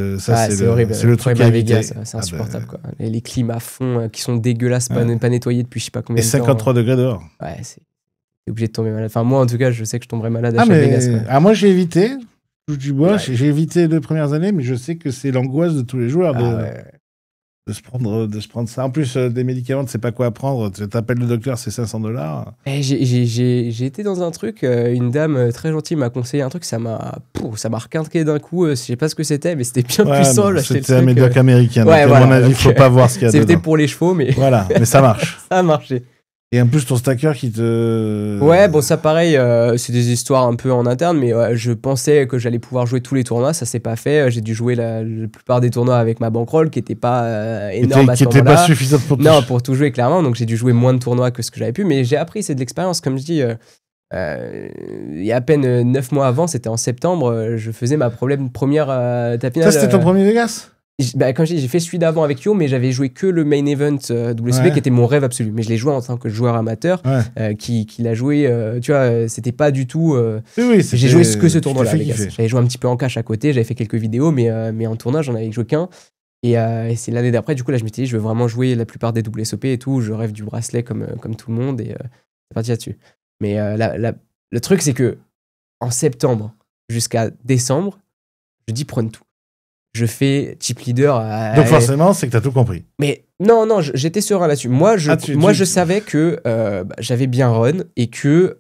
horrible. c'est le truc à à éviter. Vegas, c'est insupportable, quoi. Les clims à fond, qui sont dégueulasses, Ouais. pas nettoyées depuis je sais pas combien Et de temps. 53 degrés dehors. Ouais, t'es obligé de tomber malade. Enfin, moi, en tout cas, je sais que je tomberais malade à Ah, chaque Vegas, quoi. ah, moi, j'ai évité. Touche du bois, Ouais. j'ai évité les 2 premières années, mais je sais que c'est l'angoisse de tous les joueurs Ah, ouais. de se prendre ça. En plus, des médicaments, tu sais pas quoi prendre. Tu t'appelles le docteur, c'est $500. Et j'ai été dans un truc, une dame très gentille m'a conseillé un truc, ça m'a requinqué d'un coup, je sais pas ce que c'était, mais c'était bien Ouais, puissant. mais j'ai acheté le c'était un truc, médoc américain. ouais, donc, voilà, à mon avis, il donc, faut pas voir ce qu'il y a c'était dedans. pour les chevaux, mais Voilà, mais ça marche. ça a marché. Et en plus, ton stacker qui te... Ouais, bon, ça pareil, c'est des histoires un peu en interne, mais je pensais que j'allais pouvoir jouer tous les tournois, ça s'est pas fait. J'ai dû jouer la plupart des tournois avec ma bankroll qui était pas énorme à ce qui était moment-là. pas suffisante pour tout. Non, pour tout jouer, clairement, donc j'ai dû jouer moins de tournois que ce que j'avais pu, mais j'ai appris, c'est de l'expérience, comme je dis. Il y a à peine 9 mois avant, c'était en septembre, je faisais ma première tapinade. Ça, c'était ton premier Vegas? Comme je dis, j'ai fait celui d'avant avec Yo, mais j'avais joué que le main event WCB qui était mon rêve absolu. Mais je l'ai joué en tant que joueur amateur qui l'a joué. Tu vois, c'était pas du tout. Oui, j'ai joué que ce tournoi-là. Vegas. J'avais joué un petit peu en cash à côté, j'avais fait quelques vidéos, mais en tournoi, j'en avais joué qu'un. Et c'est l'année d'après, du coup, là, je m'étais dit, je veux vraiment jouer la plupart des WSOP et tout. Je rêve du bracelet comme tout le monde. Et c'est parti là-dessus. Mais le truc, c'est que en septembre jusqu'à décembre, je dis prône tout. Je fais chip leader. Donc forcément, c'est que t'as tout compris. Mais non, j'étais serein là-dessus. Moi, je savais que j'avais bien run et que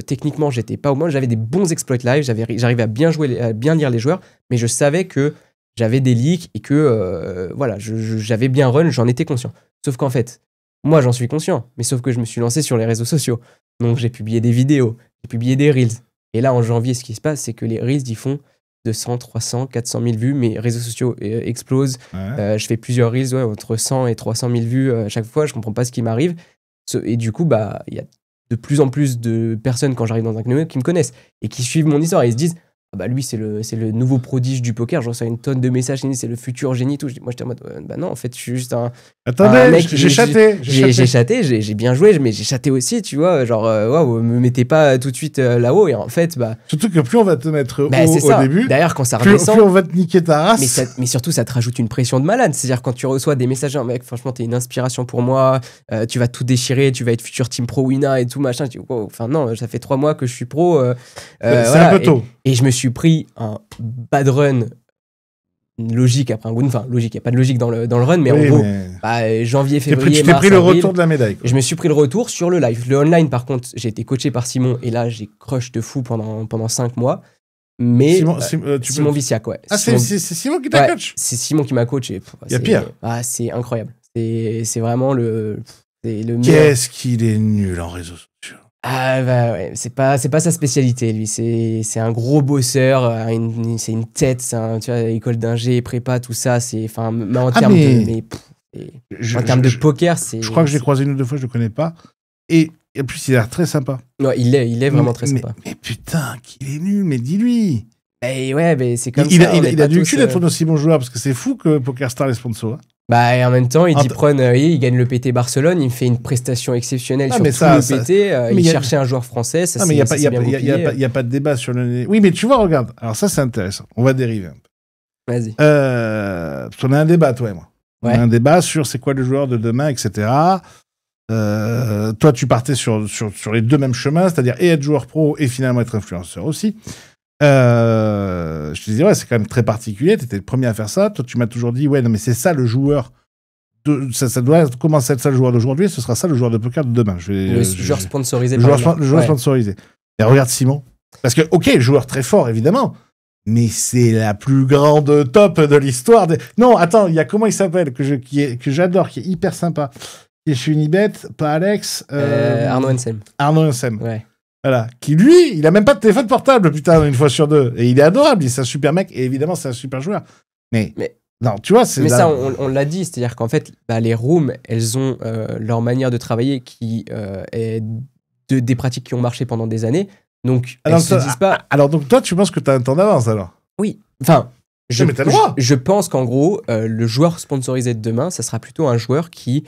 techniquement, j'étais pas au moins. J'avais des bons exploits live, j'arrivais à bien jouer, à bien lire les joueurs, mais je savais que j'avais des leaks et que voilà, j'avais bien run, j'en étais conscient. Sauf qu'en fait, moi, j'en suis conscient, mais sauf que je me suis lancé sur les réseaux sociaux. Donc, j'ai publié des vidéos, j'ai publié des reels. Et là, en janvier, ce qui se passe, c'est que les reels, ils font 200, 300, 400 000 vues. Mes réseaux sociaux explosent. Ouais. Je fais plusieurs reels, entre 100 et 300 000 vues à chaque fois. Je comprends pas ce qui m'arrive. Et du coup, il y a de plus en plus de personnes, quand j'arrive dans un tournoi, qui me connaissent et qui suivent mon histoire. Et ils se disent, ah bah lui, c'est le nouveau prodige du poker. Je reçois une tonne de messages, c'est le futur génie. Tout. Moi, j'étais en mode, bah non, en fait, je suis juste un. Attendez, mec, j'ai chaté. J'ai chaté, j'ai bien joué, mais j'ai chaté aussi, tu vois. Genre, waouh, me mettez pas tout de suite là-haut. Et en fait, bah. Surtout que plus on va te mettre haut au début, d'ailleurs, quand ça plus redescend. on va te niquer ta race. Mais surtout, ça te rajoute une pression de malade. C'est-à-dire, quand tu reçois des messages, mec, franchement, t'es une inspiration pour moi, tu vas tout déchirer, tu vas être futur team pro winner et tout, machin. Je dis, wow, enfin, non, ça fait 3 mois que je suis pro. C'est voilà, un peu tôt. Et je me suis pris un bad run logique après un good. Enfin, logique, il n'y a pas de logique dans le run, mais en gros, janvier, février, tu t'es pris le retour de la médaille. Je me suis pris le retour sur le live. Le online, par contre, j'ai été coaché par Simon, et là, j'ai crush de fou pendant 5 mois. Mais Simon Viciac, ouais. Ah, c'est Simon qui t'a coach? C'est Simon qui m'a coaché. Il y a pire. C'est incroyable. C'est vraiment le meilleur. Qu'est-ce qu'il est nul en réseaux sociaux. Ah bah ouais, c'est pas sa spécialité lui, c'est un gros bosseur, c'est une tête, tu vois, école d'ingé, prépa, tout ça, enfin, mais en termes de poker, c'est... Je crois que je l'ai croisé une ou deux fois, je le connais pas. Et en plus, il a l'air très sympa. Ouais, il est vraiment très sympa. Mais putain, qu'il est nul, mais dis-lui. Et ouais, mais c'est comme ça. Il a du cul d'être un aussi bon joueur, parce que c'est fou que PokerStars les sponsors. Hein. Bah, et en même temps, il gagne le PT Barcelone, il fait une prestation exceptionnelle sur tout le PT. Il cherchait un joueur français, ça c'est bien goupillé. Il n'y a pas de débat sur le... Oui, mais tu vois, regarde. Alors ça, c'est intéressant. On va dériver un peu. Vas-y. Parce qu'on a un débat, toi et moi. On a un débat sur c'est quoi le joueur de demain, etc. Toi, tu partais sur les deux mêmes chemins, c'est-à-dire et être joueur pro et finalement être influenceur aussi. Je te disais, ouais, c'est quand même très particulier. Tu étais le premier à faire ça. Toi, tu m'as toujours dit, ouais, non, mais c'est ça le joueur. Ça doit commencer à être ça le joueur d'aujourd'hui. Ce sera ça le joueur de poker de demain. Le joueur sponsorisé. Le joueur sponsorisé. Et regarde Simon. Parce que, ok, joueur très fort, évidemment. Mais c'est la plus grande top de l'histoire. Non, attends, il y a comment il s'appelle que j'adore, qui est hyper sympa. Qui est chez Unibet, pas Alex. Arnaud Ensem. Arnaud Ensem. Ouais. Voilà. Qui, lui, il a même pas de téléphone portable, putain, une fois sur deux. Et il est adorable, c'est un super mec, et évidemment, c'est un super joueur. Mais non, tu vois, c'est... Mais ça, on l'a dit, c'est-à-dire qu'en fait, les rooms, elles ont leur manière de travailler qui est des pratiques qui ont marché pendant des années. Donc, elles se disent pas... Alors, donc toi, tu penses que t'as un temps d'avance, alors? Oui. Enfin, je pense qu'en gros, le joueur sponsorisé de demain, ça sera plutôt un joueur qui...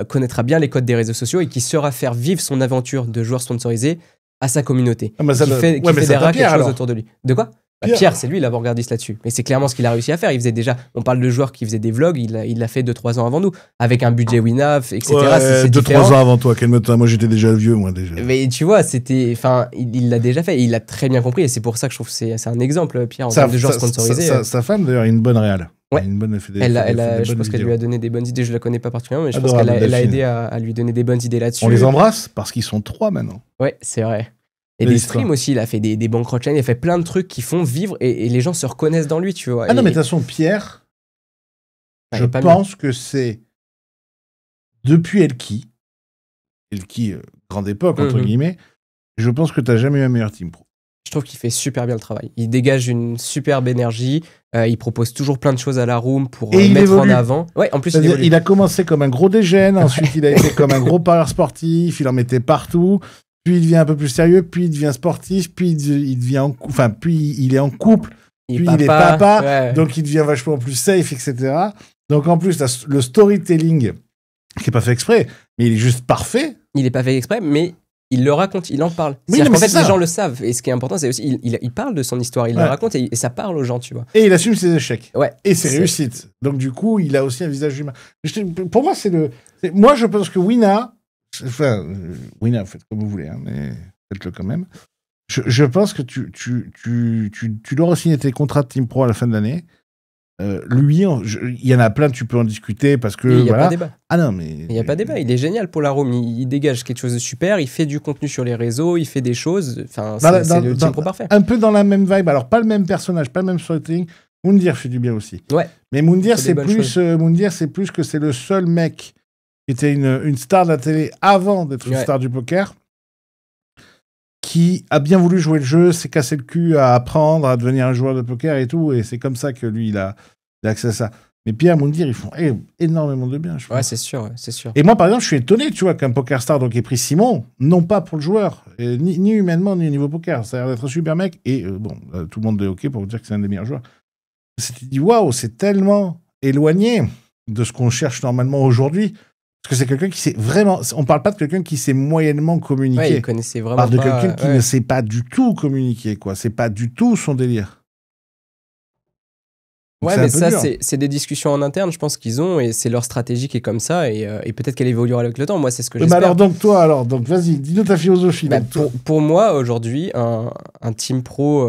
connaîtra bien les codes des réseaux sociaux et qui saura faire vivre son aventure de joueur sponsorisé à sa communauté. Qui fédérera quelque chose autour de lui. De quoi? Pierre, c'est lui l'avant-gardiste là-dessus. Mais c'est clairement ce qu'il a réussi à faire. Il faisait déjà, on parle de joueurs qui faisaient des vlogs, il l'a fait 2-3 ans avant nous, avec un budget Winaf, etc. Ouais, 2-3 ans avant toi, moi j'étais déjà vieux, moi déjà. Mais tu vois, il l'a déjà fait et il l'a très bien compris. Et c'est pour ça que je trouve que c'est un exemple, Pierre, en termes de joueurs sponsorisés. Sa femme, d'ailleurs, a une bonne réale. Ouais. Je pense qu'elle lui a donné des bonnes idées. Je la connais pas particulièrement, mais je pense qu'elle a aidé à lui donner des bonnes idées là-dessus. On les embrasse parce qu'ils sont 3 maintenant. Ouais, c'est vrai. Et des streams aussi, il a fait des bank chains, il a fait plein de trucs qui font vivre et les gens se reconnaissent dans lui, tu vois. Non, mais de toute façon, Pierre, je pense que c'est depuis Elki, grande époque, entre guillemets, je pense que t'as jamais eu un meilleur team pro. Je trouve qu'il fait super bien le travail. Il dégage une superbe énergie. Il propose toujours plein de choses à la room pour mettre en avant. Ouais, en plus, il a commencé comme un gros dégène, ensuite il a été comme un gros parieur sportif, il en mettait partout. Puis il devient un peu plus sérieux, puis il devient sportif, puis puis il est en couple, puis il est papa, donc il devient vachement plus safe, etc. Donc en plus, le storytelling, qui n'est pas fait exprès, mais il est juste parfait. Il n'est pas fait exprès, mais il le raconte, il en parle. C'est-à-dire qu'en fait, les gens le savent. Et ce qui est important, c'est aussi, il parle de son histoire, il le raconte et ça parle aux gens, tu vois. Et il assume ses échecs. Ouais. Et ses réussites. Donc du coup, il a aussi un visage humain. Pour moi, moi, je pense que Wina, vous faites comme vous voulez, hein, mais faites-le quand même. Je pense que tu dois signer tes contrats de Team Pro à la fin de l'année. Lui, il y en a plein, tu peux en discuter parce que. Il n'y a pas de débat. Ah non, mais. Il n'y a pas de débat, il est génial pour la room. Il dégage quelque chose de super, il fait du contenu sur les réseaux, il fait des choses. Enfin, c'est le Team Pro parfait. Un peu dans la même vibe, alors pas le même personnage, pas le même storytelling. Moundir fait du bien aussi. Ouais. Mais Moundir, c'est plus que c'est le seul mec qui était une star de la télé avant d'être une star du poker, qui a bien voulu jouer le jeu, s'est cassé le cul à apprendre à devenir un joueur de poker et tout, et c'est comme ça que lui, il a accès à ça. Mais Pierre Moundir, ils font énormément de bien, je pense. Ouais, c'est sûr, c'est sûr. Et moi, par exemple, je suis étonné, tu vois, qu'un poker star donc ait pris Simon, non pas pour le joueur, ni humainement, ni au niveau poker. Ça a l'air d'être un super mec, et tout le monde est OK pour vous dire que c'est un des meilleurs joueurs. C'était dit, waouh, c'est tellement éloigné de ce qu'on cherche normalement aujourd'hui. Parce que c'est quelqu'un qui sait vraiment... On parle pas de quelqu'un qui sait moyennement communiquer. Ouais, il connaissait vraiment pas... On parle de quelqu'un qui ne sait pas du tout communiquer, quoi. C'est pas du tout son délire. Donc ouais, mais ça, c'est des discussions en interne, je pense qu'ils ont, et c'est leur stratégie qui est comme ça, et peut-être qu'elle évoluera avec le temps. Moi, c'est ce que j'espère. Donc vas-y, dis-nous ta philosophie. Pour moi, aujourd'hui, un team pro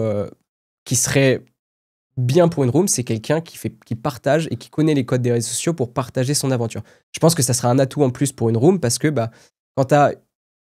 qui serait bien pour une room, c'est quelqu'un qui partage et qui connaît les codes des réseaux sociaux pour partager son aventure. Je pense que ça sera un atout en plus pour une room parce que quand tu as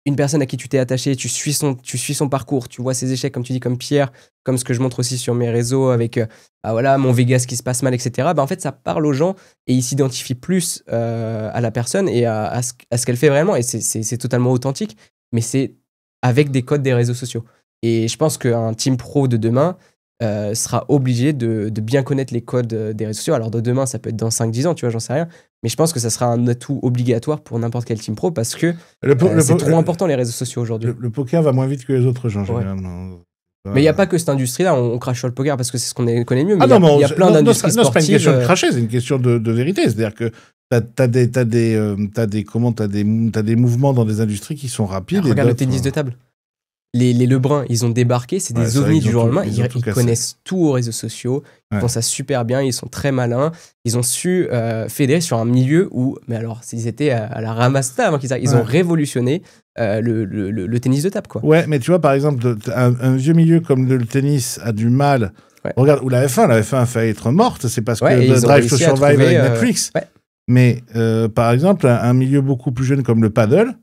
une personne à qui tu t'es attaché, tu suis son parcours, tu vois ses échecs, comme tu dis, comme Pierre, comme ce que je montre aussi sur mes réseaux avec mon Vegas qui se passe mal, etc. En fait, ça parle aux gens et ils s'identifient plus à la personne et à ce qu'elle fait vraiment. Et c'est totalement authentique. Mais c'est avec des codes des réseaux sociaux. Et je pense qu'un team pro de demain sera obligé de bien connaître les codes des réseaux sociaux. Alors de demain, ça peut être dans 5-10 ans, tu vois, j'en sais rien. Mais je pense que ça sera un atout obligatoire pour n'importe quel team pro parce que c'est trop important les réseaux sociaux aujourd'hui. Le poker va moins vite que les autres gens, généralement. Mais il n'y a pas que cette industrie-là, on crache sur le poker parce que c'est ce qu'on connaît mieux. Mais il y a plein d'industries sportives. Non, c'est pas une question de cracher, c'est une question de vérité. C'est-à-dire que t'as des mouvements dans des industries qui sont rapides. Regarde le tennis de table. Les Lebrun, ils ont débarqué, c'est des ovnis du jour au lendemain. Ils connaissent tout aux réseaux sociaux, ils font ça super bien, ils sont très malins. Ils ont su fédérer sur un milieu où, mais alors, ils étaient à la ramasse avant qu'ils arrivent. Ils ont révolutionné le tennis de table, quoi. Ouais, mais tu vois, par exemple, un vieux milieu comme le tennis a du mal. Regarde, ou la F1 a failli être morte, c'est parce que Drive to Survive avec Netflix. Mais par exemple, un milieu beaucoup plus jeune comme le paddle,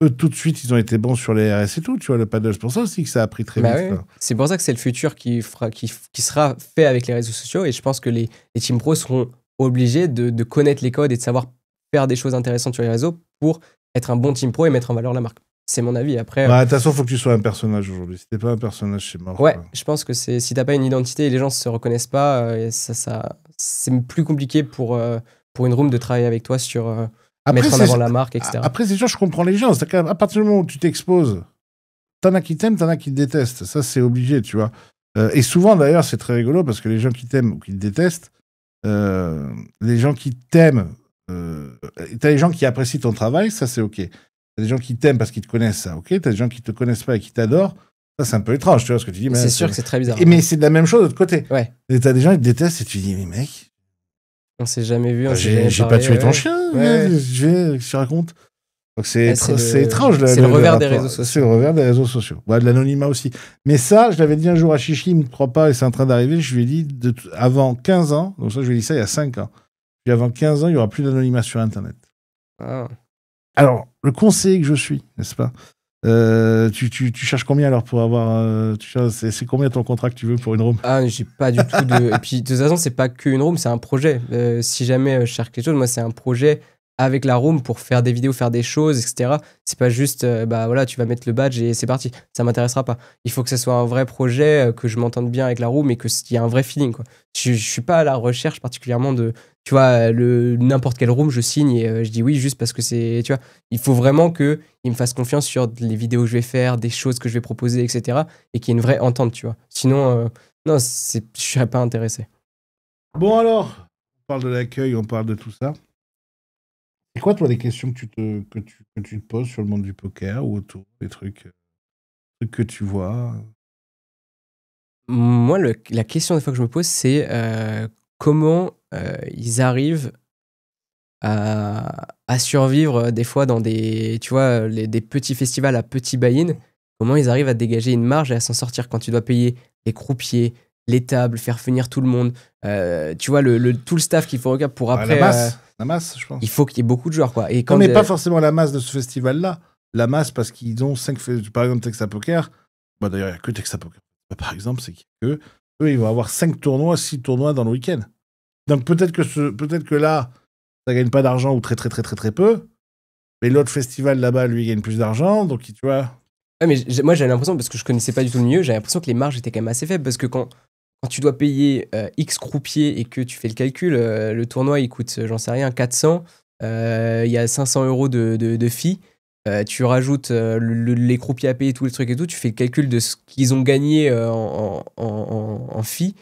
eux, tout de suite, ils ont été bons sur les RS et tout, tu vois, le paddle. C'est pour ça aussi que ça a pris très vite. Oui. C'est pour ça que c'est le futur qui sera fait avec les réseaux sociaux. Et je pense que les team pros seront obligés de connaître les codes et de savoir faire des choses intéressantes sur les réseaux pour être un bon team pro et mettre en valeur la marque. C'est mon avis. Après, de toute façon, il faut que tu sois un personnage aujourd'hui. Si t'es pas un personnage, c'est mort. Ouais, quoi. Je pense que si t'as pas une identité et les gens se reconnaissent pas, c'est plus compliqué pour une room de travailler avec toi sur... mettre en avant la marque, etc. Après, c'est sûr, je comprends les gens. C'est-à-dire qu'à partir du moment où tu t'exposes, t'en as qui t'aiment, t'en as qui te détestent. Ça, c'est obligé, tu vois. Et souvent, d'ailleurs, c'est très rigolo parce que les gens qui t'aiment ou qui te détestent, les gens qui t'aiment, t'as les gens qui apprécient ton travail, ça, c'est OK. T'as des gens qui t'aiment parce qu'ils te connaissent, ça, OK. T'as des gens qui te connaissent pas et qui t'adorent. Ça, c'est un peu étrange, tu vois ce que tu dis. C'est sûr que c'est très bizarre. Mais c'est de la même chose de l'autre côté. Ouais. Et t'as des gens qui te détestent et tu dis, mais mec... On s'est jamais vu. J'ai pas tué ton chien. Qu'est-ce que tu racontes? Donc c'est étrange. C'est le revers des réseaux sociaux. C'est le revers des réseaux sociaux. Ouais, de l'anonymat aussi. Mais ça, je l'avais dit un jour à Chichi, il me croit pas et c'est en train d'arriver. Je lui ai dit avant 15 ans, donc ça, je lui ai dit ça il y a 5 ans. Puis avant 15 ans, il y aura plus d'anonymat sur Internet. Ah. Alors, le conseiller que je suis, n'est-ce pas? Tu cherches combien alors pour avoir c'est combien ton contrat que tu veux pour une room? Ah, j'ai pas du tout de... Et puis de toute façon, c'est pas qu'une room, c'est un projet. Si jamais je cherche quelque chose, moi c'est un projet avec la room pour faire des vidéos, faire des choses, etc. C'est pas juste, bah voilà, tu vas mettre le badge et c'est parti. Ça m'intéressera pas. Il faut que ce soit un vrai projet, que je m'entende bien avec la room et qu'il y ait un vrai feeling, quoi. Je suis pas à la recherche particulièrement de, tu vois, n'importe quelle room, je signe et je dis oui juste parce que c'est, tu vois, il faut vraiment qu'il me fasse confiance sur les vidéos que je vais faire, des choses que je vais proposer, etc. Et qu'il y ait une vraie entente, tu vois. Sinon, non, je serais pas intéressé. Bon alors, on parle de l'accueil, on parle de tout ça. C'est quoi, toi, les questions que tu te poses sur le monde du poker ou autour des trucs que tu vois? Moi, la question des fois que je me pose, c'est comment ils arrivent à survivre des fois dans des, tu vois, des petits festivals à petit buy-in. Comment ils arrivent à dégager une marge et à s'en sortir quand tu dois payer les croupiers, les tables, faire venir tout le monde. Tu vois, tout le staff qu'il faut regarder pour après... La masse, je pense. Il faut qu'il y ait beaucoup de joueurs, quoi. Et non, mais pas forcément la masse de ce festival-là. La masse parce qu'ils ont 5... Par exemple, Texas Poker. Bah, d'ailleurs, il n'y a que Texas Poker. Par exemple, c'est qu'eux, ils vont avoir 5 tournois, 6 tournois dans le week-end. Donc peut-être que là, ça gagne pas d'argent ou très, très, très, très, très peu. Mais l'autre festival là-bas, lui, gagne plus d'argent. Donc, tu vois... Ouais, mais moi, j'avais l'impression, parce que je connaissais pas du tout le milieu, j'avais l'impression que les marges étaient quand même assez faibles. Parce que quand tu dois payer X croupiers et que tu fais le calcul, le tournoi, il coûte, j'en sais rien, 400. Il y a 500 € de fee. Tu rajoutes les croupiers à payer, tout le truc et tout. Tu fais le calcul de ce qu'ils ont gagné en fee.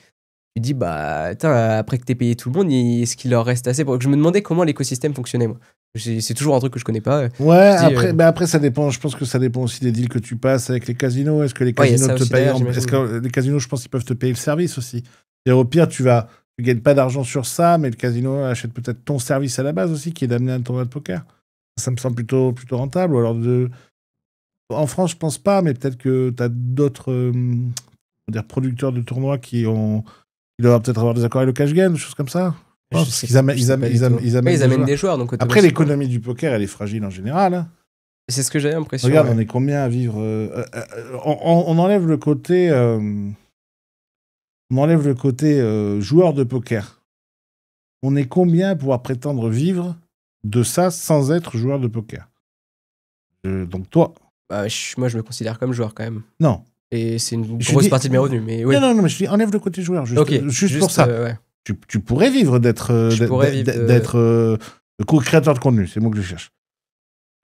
Tu dis, bah, après que t'aies payé tout le monde, est-ce qu'il leur reste assez pour... Je me demandais comment l'écosystème fonctionnait, moi. C'est toujours un truc que je connais pas. Ouais, après, ça dépend. Je pense que ça dépend aussi des deals que tu passes avec les casinos. Est-ce que les casinos te payent Est-ce que les casinos, je pense qu'ils peuvent te payer le service aussi. Et au pire, tu gagnes pas d'argent sur ça, mais le casino achète peut-être ton service à la base aussi, qui est d'amener un tournoi de poker. Ça me semble plutôt rentable. Ou alors en France, je pense pas, mais peut-être que tu as d'autres producteurs de tournois qui doivent peut-être avoir des accords avec le cash game, des choses comme ça. Ils amènent des joueurs. Donc après, l'économie du poker, elle est fragile en général. Hein. C'est ce que j'avais l'impression. Regarde, on est combien à vivre on enlève le côté... joueur de poker. On est combien à pouvoir prétendre vivre de ça sans être joueur de poker? Donc toi, Bah, moi, je me considère comme joueur quand même. Non. Et c'est une Je grosse dis- partie de mes revenus. Mais oui. Non, mais je dis, enlève le côté joueur, juste pour ça. Ouais. Tu pourrais vivre d'être Je pourrais vivre de- d'être co-créateur de contenu, c'est le mot que je cherche.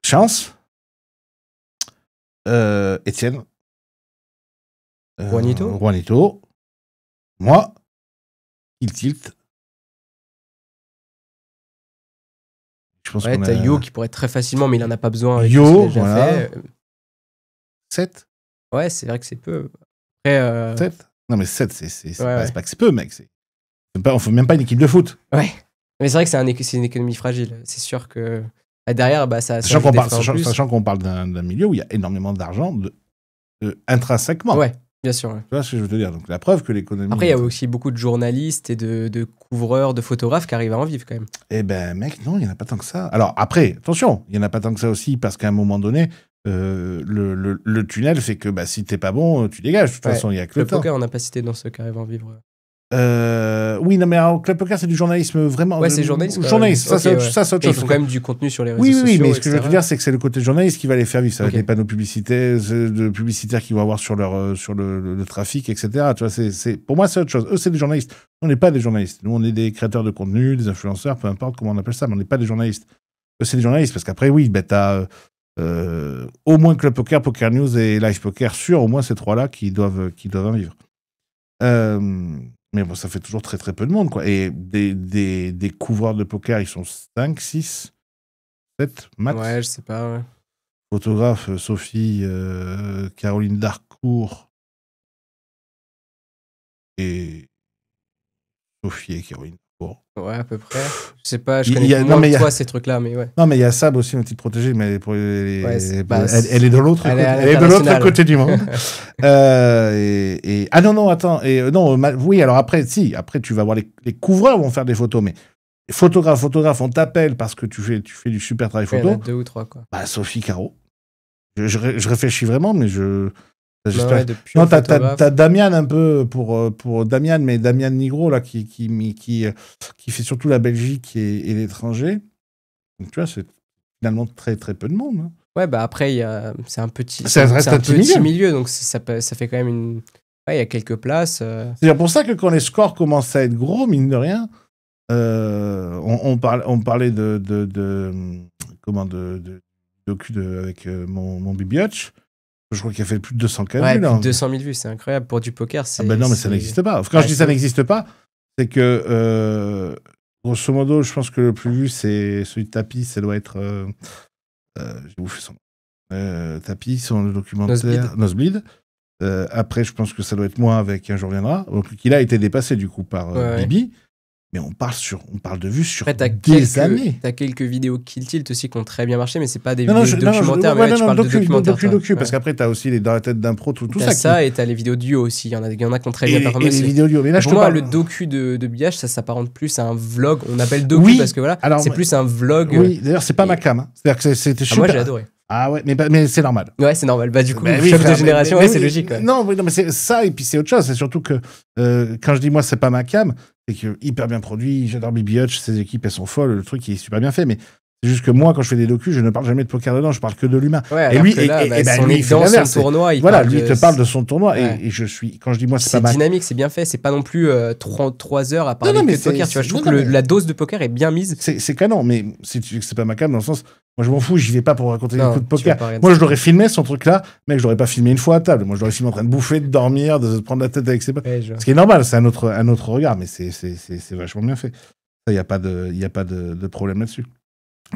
Chance, Étienne, Juanito, moi, il tilt. Je pense ouais, qu'on t'as a Yo qui pourrait très facilement, mais il en a pas besoin. avec Yo, tout ce qu'il a déjà voilà. fait. 7. Ouais, c'est vrai que c'est peu. Après, 7. Non, mais 7, c'est ouais. pas que c'est peu, mec. On fait même pas une équipe de foot. Ouais. Mais c'est vrai que c'est une économie fragile. C'est sûr que derrière, bah, ça. Sachant ça sachant qu'on parle d'un milieu où il y a énormément d'argent intrinsèquement. Ouais, bien sûr. Ouais. Tu vois ce que je veux te dire? Donc la preuve que l'économie. Après, il y a aussi beaucoup de journalistes et de couvreurs, de photographes qui arrivent à en vivre quand même. Eh ben, mec, non, il n'y en a pas tant que ça. Alors après, attention, il n'y en a pas tant que ça aussi parce qu'à un moment donné, le tunnel fait que bah, si t'es pas bon, tu dégages. De toute façon, il y a que Le le temps. poker, on n'a pas cité dans ceux qui arrivent à en vivre. Oui, non, mais alors, Club Poker, c'est du journalisme vraiment. Ouais, c'est journaliste. Journaliste, ça, Okay, c'est autre Et chose. ils font quand même du contenu sur les réseaux Oui, sociaux. mais ce que je veux te etc. dire, c'est que c'est le côté journaliste qui va les faire vivre. Ça va Ok. être les panneaux publicitaires qu'ils vont avoir sur le trafic, etc. Tu vois, pour moi, c'est autre chose. Eux, c'est des journalistes. On n'est pas des journalistes. Nous, on est des créateurs de contenu, des influenceurs, peu importe comment on appelle ça, mais on n'est pas des journalistes. Eux, c'est des journalistes parce qu'après, oui, ben, t'as au moins Club Poker, Poker News et Live Poker sur au moins ces trois-là qui doivent en vivre. Mais bon, ça fait toujours très très peu de monde, quoi. Et des couvreurs de poker, ils sont 5, 6, 7 max. Ouais, je sais pas. Ouais. Photographe, Sophie, Caroline Darcourt et Sophie et Caroline Darcourt. Ouais, à peu près. Je sais pas, je Il y connais a- moins non, mais il y que a- toi ces trucs-là, mais ouais. Non, mais il y a Sab aussi, une petite protégée, mais elle est de l'autre côté. elle est à Elle est de l'autre l'international. côté du monde. Ah non, attends. Oui, alors après, après, tu vas voir les couvreurs vont faire des photos, mais les photographes, on t'appelle parce que tu fais du super travail Il y en a photo. 2 ou 3, quoi. Bah, Sophie Caro. Je réfléchis vraiment, mais Non, ouais, depuis non, un photographe. t'as Damian un peu pour Damian, mais Damian Nigro, là, qui fait surtout la Belgique et l'étranger. Donc, tu vois, c'est finalement très, très peu de monde. Hein. Ouais, bah après, c'est un petit, Ça reste un petit milieu, donc ça fait quand même une. Ouais, il y a quelques places. C'est pour ça que quand les scores commencent à être gros, mine de rien, on parlait de docu avec mon Bibiotch. Je crois qu'il a fait plus de 200 000 Ouais, vues. plus Là. de 200 000 vues, c'est incroyable. Pour du poker, c'est. Ah ben non, mais ça n'existe pas. Quand je dis ça c'est- n'existe pas, c'est que, grosso modo, je pense que le plus vu, c'est celui de Tapi. Ça doit être... j'ai bouffé son nom. Tapi, son documentaire... Nosebleed. Après, je pense que ça doit être moi avec Un jour viendra. Donc, il a été dépassé, du coup, par Bibi. Mais on parle de vues sur Après, des années. T'as quelques vidéos Kill Tilt aussi qui ont très bien marché, mais c'est pas des Non, vidéos documentaires. Mais tu parles de documentaires. toi. Parce qu'après, t'as aussi les Dans la tête d'un pro, tout T'as ça. ça et t'as les vidéos duo aussi. Il y en a qui ont très bien performé et les aussi. vidéos duo. Mais là, je Pour te moi, parle... le docu de Biage, ça s'apparente plus à un vlog. On appelle docu Oui, parce que voilà, alors, c'est plus un vlog. Oui, d'ailleurs, c'est pas ma cam. Hein. C'est-à-dire que c'était super. Moi, j'ai adoré. Ah ouais, mais c'est normal. Ouais, c'est normal. Bah, du coup, Bah oui, choc frère, de génération, mais ouais, oui, c'est logique. Ouais. Non, mais c'est ça, et puis c'est autre chose. C'est surtout que quand je dis moi, c'est pas ma cam, c'est que hyper bien produit. J'adore Bibi Hutch, ses équipes, elles sont folles. Le truc, il est super bien fait. Mais c'est juste que moi, quand je fais des docus, je ne parle jamais de poker dedans, je parle que de l'humain. Ouais, et lui, là, ben, lui, il fait dans l'inverse. son tournoi. Voilà, lui, il te parle de son tournoi. Ouais. Et je suis, quand je dis moi, c'est C'est pas ma dynamique, c'est bien fait. C'est pas non plus 3 heures à parler Non, que mais de poker. Tu vois, je trouve que mais- la dose de poker est bien mise. C'est canon, mais si tu dis que c'est pas ma cam, dans le sens, moi je m'en fous, j'y vais pas pour raconter des Non, coups de tu vas poker. pas rien Moi dire. je l'aurais filmé son truc là, mec, je l'aurais pas filmé une fois à table. Moi je l'aurais filmé en train de bouffer, de dormir, de se prendre la tête avec ses potes. Ouais, Ce qui est normal, c'est un autre regard, mais c'est vachement bien fait. Ça, y a pas de problème là-dessus.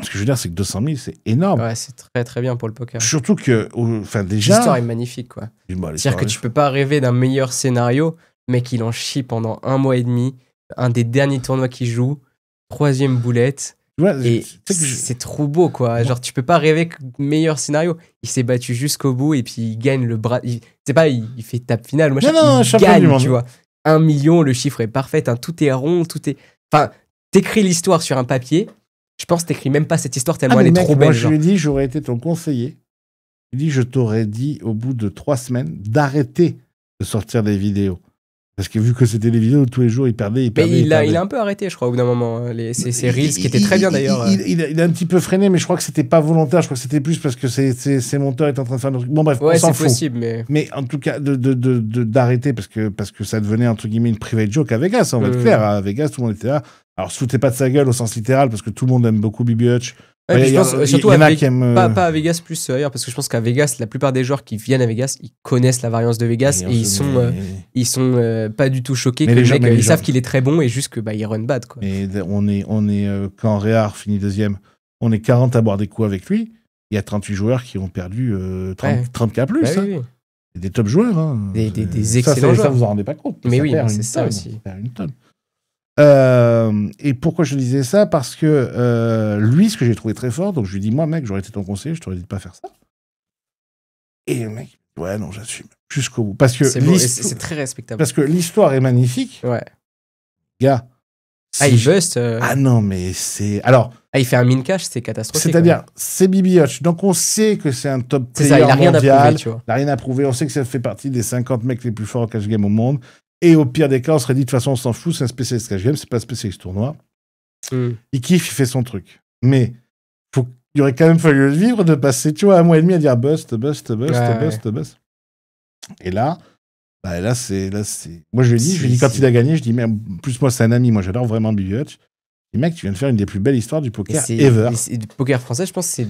Ce que je veux dire, c'est que 200 000, c'est énorme. Ouais, c'est très très bien pour le poker. Surtout que, enfin déjà. L'histoire est magnifique, quoi. C'est-à-dire que tu peux pas rêver d'un meilleur scénario. Mec, il en chie pendant 1 mois et demi. Un des derniers tournois qu'il joue. 3e boulette. Et c'est trop beau, quoi. Genre, tu peux pas rêver que meilleur scénario. Il s'est battu jusqu'au bout et puis il gagne le bras. C'est pas, il fait tape finale. Machin, Non, il champion du gagne, monde. tu vois. 1 million, le chiffre est parfait. Hein, tout est rond, tout est. Enfin, t'écris l'histoire sur un papier. Je pense que t'écris même pas cette histoire tellement elle est trop belle. Moi, je genre. lui ai dit, j'aurais été ton conseiller. Je lui ai dit, je t'aurais dit, au bout de 3 semaines, d'arrêter de sortir des vidéos. Parce que vu que c'était des vidéos où tous les jours, il perdait. Mais il a un peu arrêté, je crois, au bout d'un moment. Ces Reels qui étaient très bien d'ailleurs. Il a un petit peu freiné, mais je crois que c'était pas volontaire. Je crois que c'était plus parce que ses monteurs étaient en train de faire des trucs. Bon, bref, on s'en fout. Possible, mais en tout cas, d'arrêter parce que ça devenait entre guillemets une private joke à Vegas, on va être clair. À Vegas, tout le monde était là. Alors, se foutait pas de sa gueule au sens littéral parce que tout le monde aime beaucoup Bibi Hutch. Je pense surtout pas à Vegas, plus ailleurs, parce que je pense qu'à Vegas, la plupart des joueurs qui viennent à Vegas, ils connaissent la variance de Vegas et ils sont pas du tout choqués que le mec, ils savent qu'il est très bon et juste que il run bad, quoi. Mais on est quand Réard finit deuxième, on est 40 à boire des coups avec lui. Il y a 38 joueurs qui ont perdu 30K plus. Oui. Des top joueurs. Hein. Des excellents joueurs. Ça, vous en rendez pas compte. Mais oui, c'est ça aussi. Une tonne. Et pourquoi je disais ça? Parce que lui, ce que j'ai trouvé très fort, donc je lui dis, moi, mec, j'aurais été ton conseiller, je t'aurais dit de pas faire ça. Et le mec, ouais, non, j'assume. Jusqu'au bout. Parce que c'est très respectable. Parce que l'histoire est magnifique. Ouais. Gars. Il bust. Ah non, mais c'est. Alors. Il fait un min cash, c'est catastrophique. C'est-à-dire, c'est Bibi Hutch. Donc on sait que c'est un top player mondial. Il n'a rien à prouver. On sait que ça fait partie des 50 mecs les plus forts au cash game au monde. Et au pire des cas, on serait dit, de toute façon, on s'en fout, c'est un spécialiste cash game, c'est pas un spécialiste tournoi. Il kiffe, il fait son truc. Mais il aurait quand même fallu le vivre de passer, tu vois, 1 mois et demi à dire bust. Et là, c'est. Moi, je lui ai dit, quand il a gagné, je dis, mais plus moi, c'est un ami, moi, j'adore vraiment Bibi Hutch. Je dis, mec, tu viens de faire une des plus belles histoires du poker ever. Du poker français, je pense, c'est.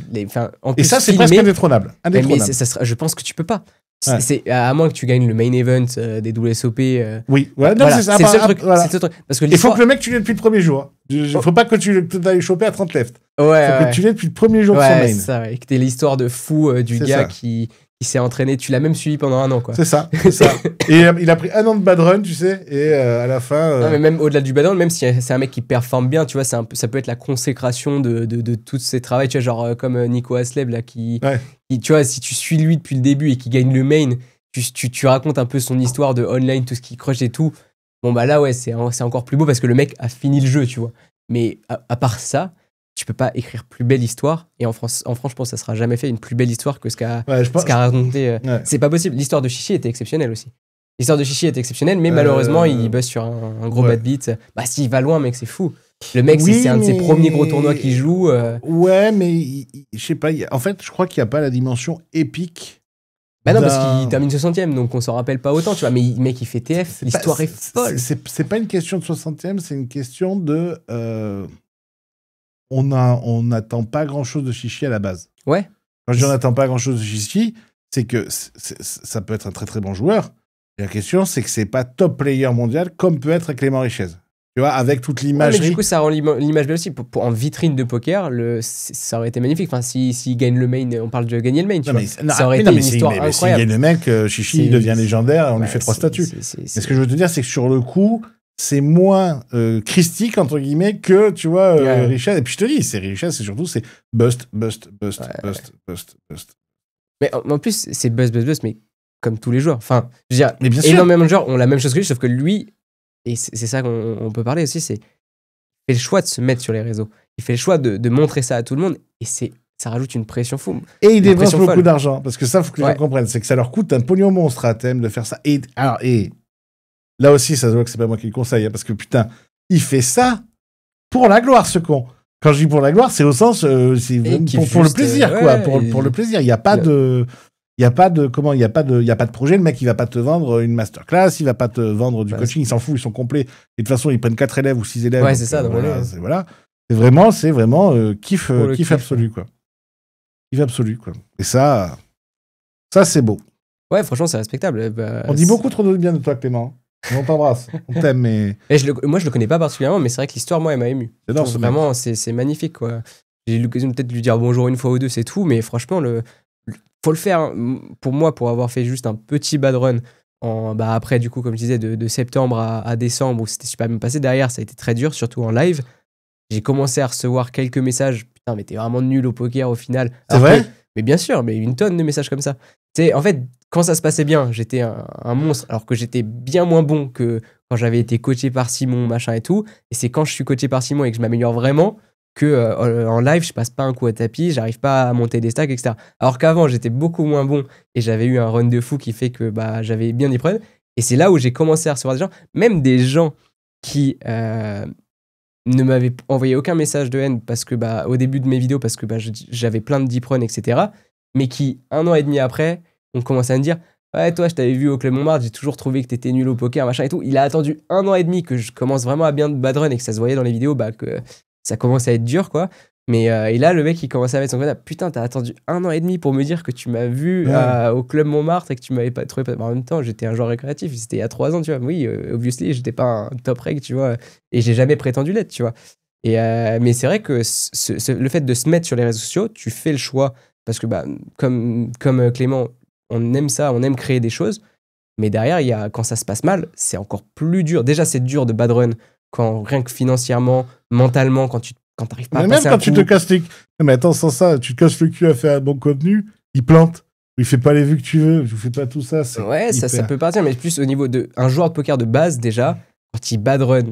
Et ça, c'est presque indétrônable. Mais je pense que tu peux pas. Ouais. C'est à moins que tu gagnes le main event des WSOP. Oui, ouais, non, voilà, c'est le seul truc. Voilà. Parce que il faut que le mec, tu l'aies depuis le premier jour. Il faut pas que tu ailles choper à 30 left. Il faut que tu l'aies depuis le premier jour de son main. C'est ça, et que t'aies l'histoire de fou du gars qui s'est entraîné. Tu l'as même suivi pendant 1 an, quoi. C'est ça. Et il a pris 1 an de bad run, tu sais, et à la fin. Non, mais même au-delà du bad run, même si c'est un mec qui performe bien, tu vois, ça peut être la consécration de tous ses travaux, tu vois, genre comme Nico Hasleb, là, qui, tu vois, si tu suis lui depuis le début et qui gagne le main, tu racontes un peu son histoire de online, tout ce qui crush et tout. Bon, bah là, ouais, c'est encore plus beau parce que le mec a fini le jeu, tu vois. Mais à part ça, tu peux pas écrire plus belle histoire. Et en France, je pense que ça sera jamais fait une plus belle histoire que ce qu'a raconté. C'est pas possible. L'histoire de Chichi était exceptionnelle aussi. L'histoire de Chichi était exceptionnelle, mais malheureusement, il bosse sur un gros bad beat. Bah, s'il va loin, mec, c'est fou. Le mec, c'est un de ses premiers gros tournois qu'il joue. Ouais, mais je sais pas. En fait, je crois qu'il n'y a pas la dimension épique. Bah non, parce qu'il termine 60ème, donc on s'en rappelle pas autant, tu vois. Mais mec, il fait TF, l'histoire est folle. C'est pas une question de 60ème, c'est une question de. On n'attend pas grand-chose de Chichi à la base. Ouais. Quand je dis on n'attend pas grand-chose de Chichi, c'est que ça peut être un très très bon joueur. Et la question, c'est que c'est pas top player mondial comme peut être Clément Richez. Tu vois, avec toute l'imagerie. Mais du coup, ça rend l'image belle aussi. En vitrine de poker, ça aurait été magnifique. Enfin, s'il gagne le main, on parle de gagner le main. Ça aurait été une histoire incroyable. S'il gagne le mec, Chichi il devient légendaire et on lui fait 3 statues. Mais ce que je veux te dire, c'est que sur le coup, c'est moins christique, entre guillemets, que, tu vois, Richez. Et puis je te dis, c'est Richez, c'est surtout, c'est bust. Mais en plus, c'est bust, mais comme tous les joueurs. Enfin, je veux dire, énormément de joueurs ont la même chose que lui, sauf que lui. Et c'est ça qu'on peut parler aussi, c'est qu'il fait le choix de se mettre sur les réseaux. Il fait le choix de montrer ça à tout le monde et ça rajoute une pression fou. Et il dépense beaucoup d'argent, parce que ça, il faut que les gens comprennent. C'est que ça leur coûte un pognon monstre à thème de faire ça. Et là aussi, ça se voit que c'est pas moi qui le conseille, hein, parce que putain, il fait ça pour la gloire, ce con. Quand je dis pour la gloire, c'est au sens, pour le plaisir, quoi. Pour le plaisir. Il n'y a pas de... Il n'y a pas de projet. Le mec, il va pas te vendre une masterclass, il va pas te vendre du coaching, il s'en fout, ils sont complets. Et de toute façon, ils prennent 4 élèves ou 6 élèves. Ouais, c'est ça. Voilà. C'est vraiment kiff absolu, quoi. Kiff absolu, quoi. Et ça c'est beau. Ouais, franchement, c'est respectable. On dit beaucoup trop de bien de toi, Clément. On t'embrasse, on t'aime, mais... Moi, je le connais pas particulièrement, mais c'est vrai que l'histoire, moi, elle m'a ému. C'est vraiment, c'est magnifique, quoi. J'ai eu l'occasion peut-être de lui dire bonjour une fois ou deux, c'est tout, mais franchement, faut le faire, pour moi, pour avoir fait juste un petit bad run après, du coup, comme je disais, de septembre à décembre, où c'était super bien passé. Derrière, ça a été très dur, surtout en live. J'ai commencé à recevoir quelques messages. Putain, mais t'es vraiment nul au poker au final. C'est vrai ? Mais bien sûr, mais une tonne de messages comme ça. En fait, quand ça se passait bien, j'étais un monstre, alors que j'étais bien moins bon que quand j'avais été coaché par Simon, machin et tout. Et c'est quand je suis coaché par Simon et que je m'améliore vraiment que en live, je passe pas un coup à tapis, j'arrive pas à monter des stacks, etc. Alors qu'avant, j'étais beaucoup moins bon et j'avais eu un run de fou qui fait que j'avais bien des problèmes. Et c'est là où j'ai commencé à recevoir des gens, même des gens qui ne m'avaient envoyé aucun message de haine parce que, au début de mes vidéos, parce que j'avais plein de deep run, etc. Mais qui, 1 an et demi après, ont commencé à me dire ouais, toi, je t'avais vu au Club Montmartre, j'ai toujours trouvé que t'étais nul au poker, machin et tout. Il a attendu 1 an et demi que je commence vraiment à bien bad run et que ça se voyait dans les vidéos, que ça commence à être dur, quoi. Mais et là, le mec, il commence à mettre son côté. Putain, t'as attendu 1 an et demi pour me dire que tu m'as vu au Club Montmartre et que tu m'avais pas trouvé. En même temps, j'étais un joueur récréatif. C'était il y a 3 ans, tu vois. Oui, obviously, j'étais pas un top reg, tu vois. Et j'ai jamais prétendu l'être, tu vois. Et, mais c'est vrai que le fait de se mettre sur les réseaux sociaux, tu fais le choix. Parce que, comme Clément, on aime ça, on aime créer des choses. Mais derrière, quand ça se passe mal, c'est encore plus dur. Déjà, c'est dur de bad run quand rien que financièrement, mentalement, quand t'arrives pas à passer un coup. Même quand tu te casses les... Mais attends, sans ça, tu te casses le cul à faire un bon contenu, il plante. Il fait pas les vues que tu veux, tu fais pas tout ça. Ouais, ça peut partir, mais plus au niveau d'un joueur de poker de base, déjà, quand il bad run,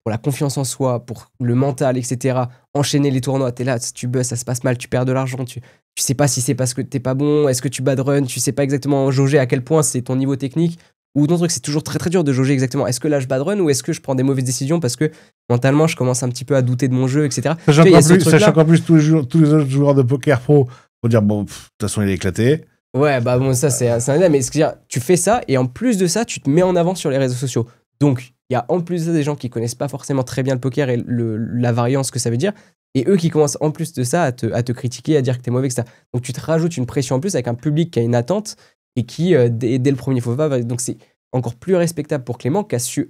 pour la confiance en soi, pour le mental, etc., enchaîner les tournois, t'es là, tu buzz, ça se passe mal, tu perds de l'argent, tu sais pas si c'est parce que t'es pas bon, est-ce que tu bad run, tu sais pas exactement jauger à quel point c'est ton niveau technique, ou ton truc, c'est toujours très très dur de jauger exactement. Est-ce que là je bad run ou est-ce que je prends des mauvaises décisions parce que mentalement je commence un petit peu à douter de mon jeu, etc. Sachant qu'en plus tous les autres joueurs de poker pro vont dire bon, de toute façon il est éclaté. Ouais, bon, ça c'est un mais tu fais ça et en plus de ça, tu te mets en avant sur les réseaux sociaux. Donc, il y a en plus de ça des gens qui connaissent pas forcément très bien le poker et la variance que ça veut dire. Et eux qui commencent en plus de ça à te critiquer, à dire que t'es mauvais, que ça. Donc, tu te rajoutes une pression en plus avec un public qui a une attente et qui, dès le premier faux pas, donc c'est encore plus respectable pour Clément qui a su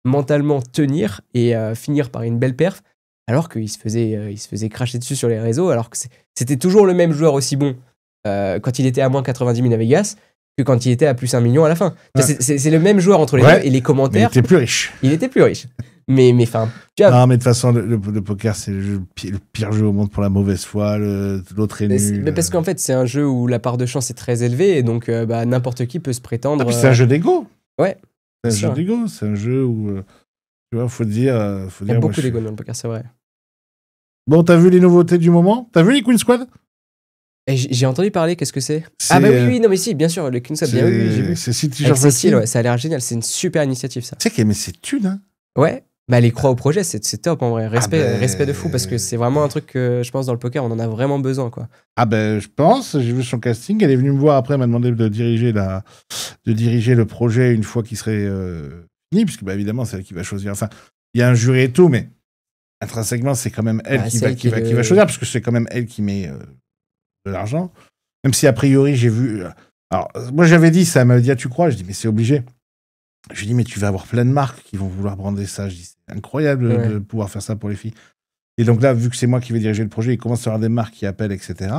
mentalement tenir et finir par une belle perf alors qu'il se faisait cracher dessus sur les réseaux alors que c'était toujours le même joueur aussi bon quand il était à moins 90 000 à Vegas que quand il était à plus 1 million à la fin. Ouais. C'est le même joueur entre les deux et les commentaires. Il était plus riche. Il était plus riche. Mais enfin. Non, mais de toute façon, le poker, c'est le pire jeu au monde pour la mauvaise foi. L'autre est nul. Mais parce qu'en fait, c'est un jeu où la part de chance est très élevée et donc n'importe qui peut se prétendre. Ah, puis c'est un jeu d'ego. Ouais. C'est un jeu d'ego. C'est un jeu où. Tu vois, faut dire. Il y a beaucoup d'ego dans le poker, c'est vrai. Bon, t'as vu les nouveautés du moment? T'as vu les Queen Squad? J'ai entendu parler, qu'est-ce que c'est? Ah bah oui, non mais si, bien sûr, le Queen Squad, bien oui, j'ai vu. C'est Cécile, ouais, ça a l'air génial, c'est une super initiative ça. Tu sais mais c'est thunes, hein. Ouais, elle y croit au projet, c'est top en vrai, respect de fou, parce que c'est vraiment un truc que je pense dans le poker, on en a vraiment besoin, quoi. Ah ben, je pense, j'ai vu son casting, elle est venue me voir après, elle m'a demandé de diriger le projet une fois qu'il serait fini, puisque évidemment, c'est elle qui va choisir. Enfin, il y a un jury et tout, mais intrinsèquement, c'est quand même elle qui va choisir, parce que c'est quand même elle qui met de l'argent. Même si, a priori, j'ai vu... Alors, moi, j'avais dit ça, elle m'avait dit, ah, tu crois? Je dis, mais c'est obligé. Je lui dis, mais tu vas avoir plein de marques qui vont vouloir brander ça. Je dis, c'est incroyable de pouvoir faire ça pour les filles. Et donc là, vu que c'est moi qui vais diriger le projet, il commence à y avoir des marques qui appellent, etc.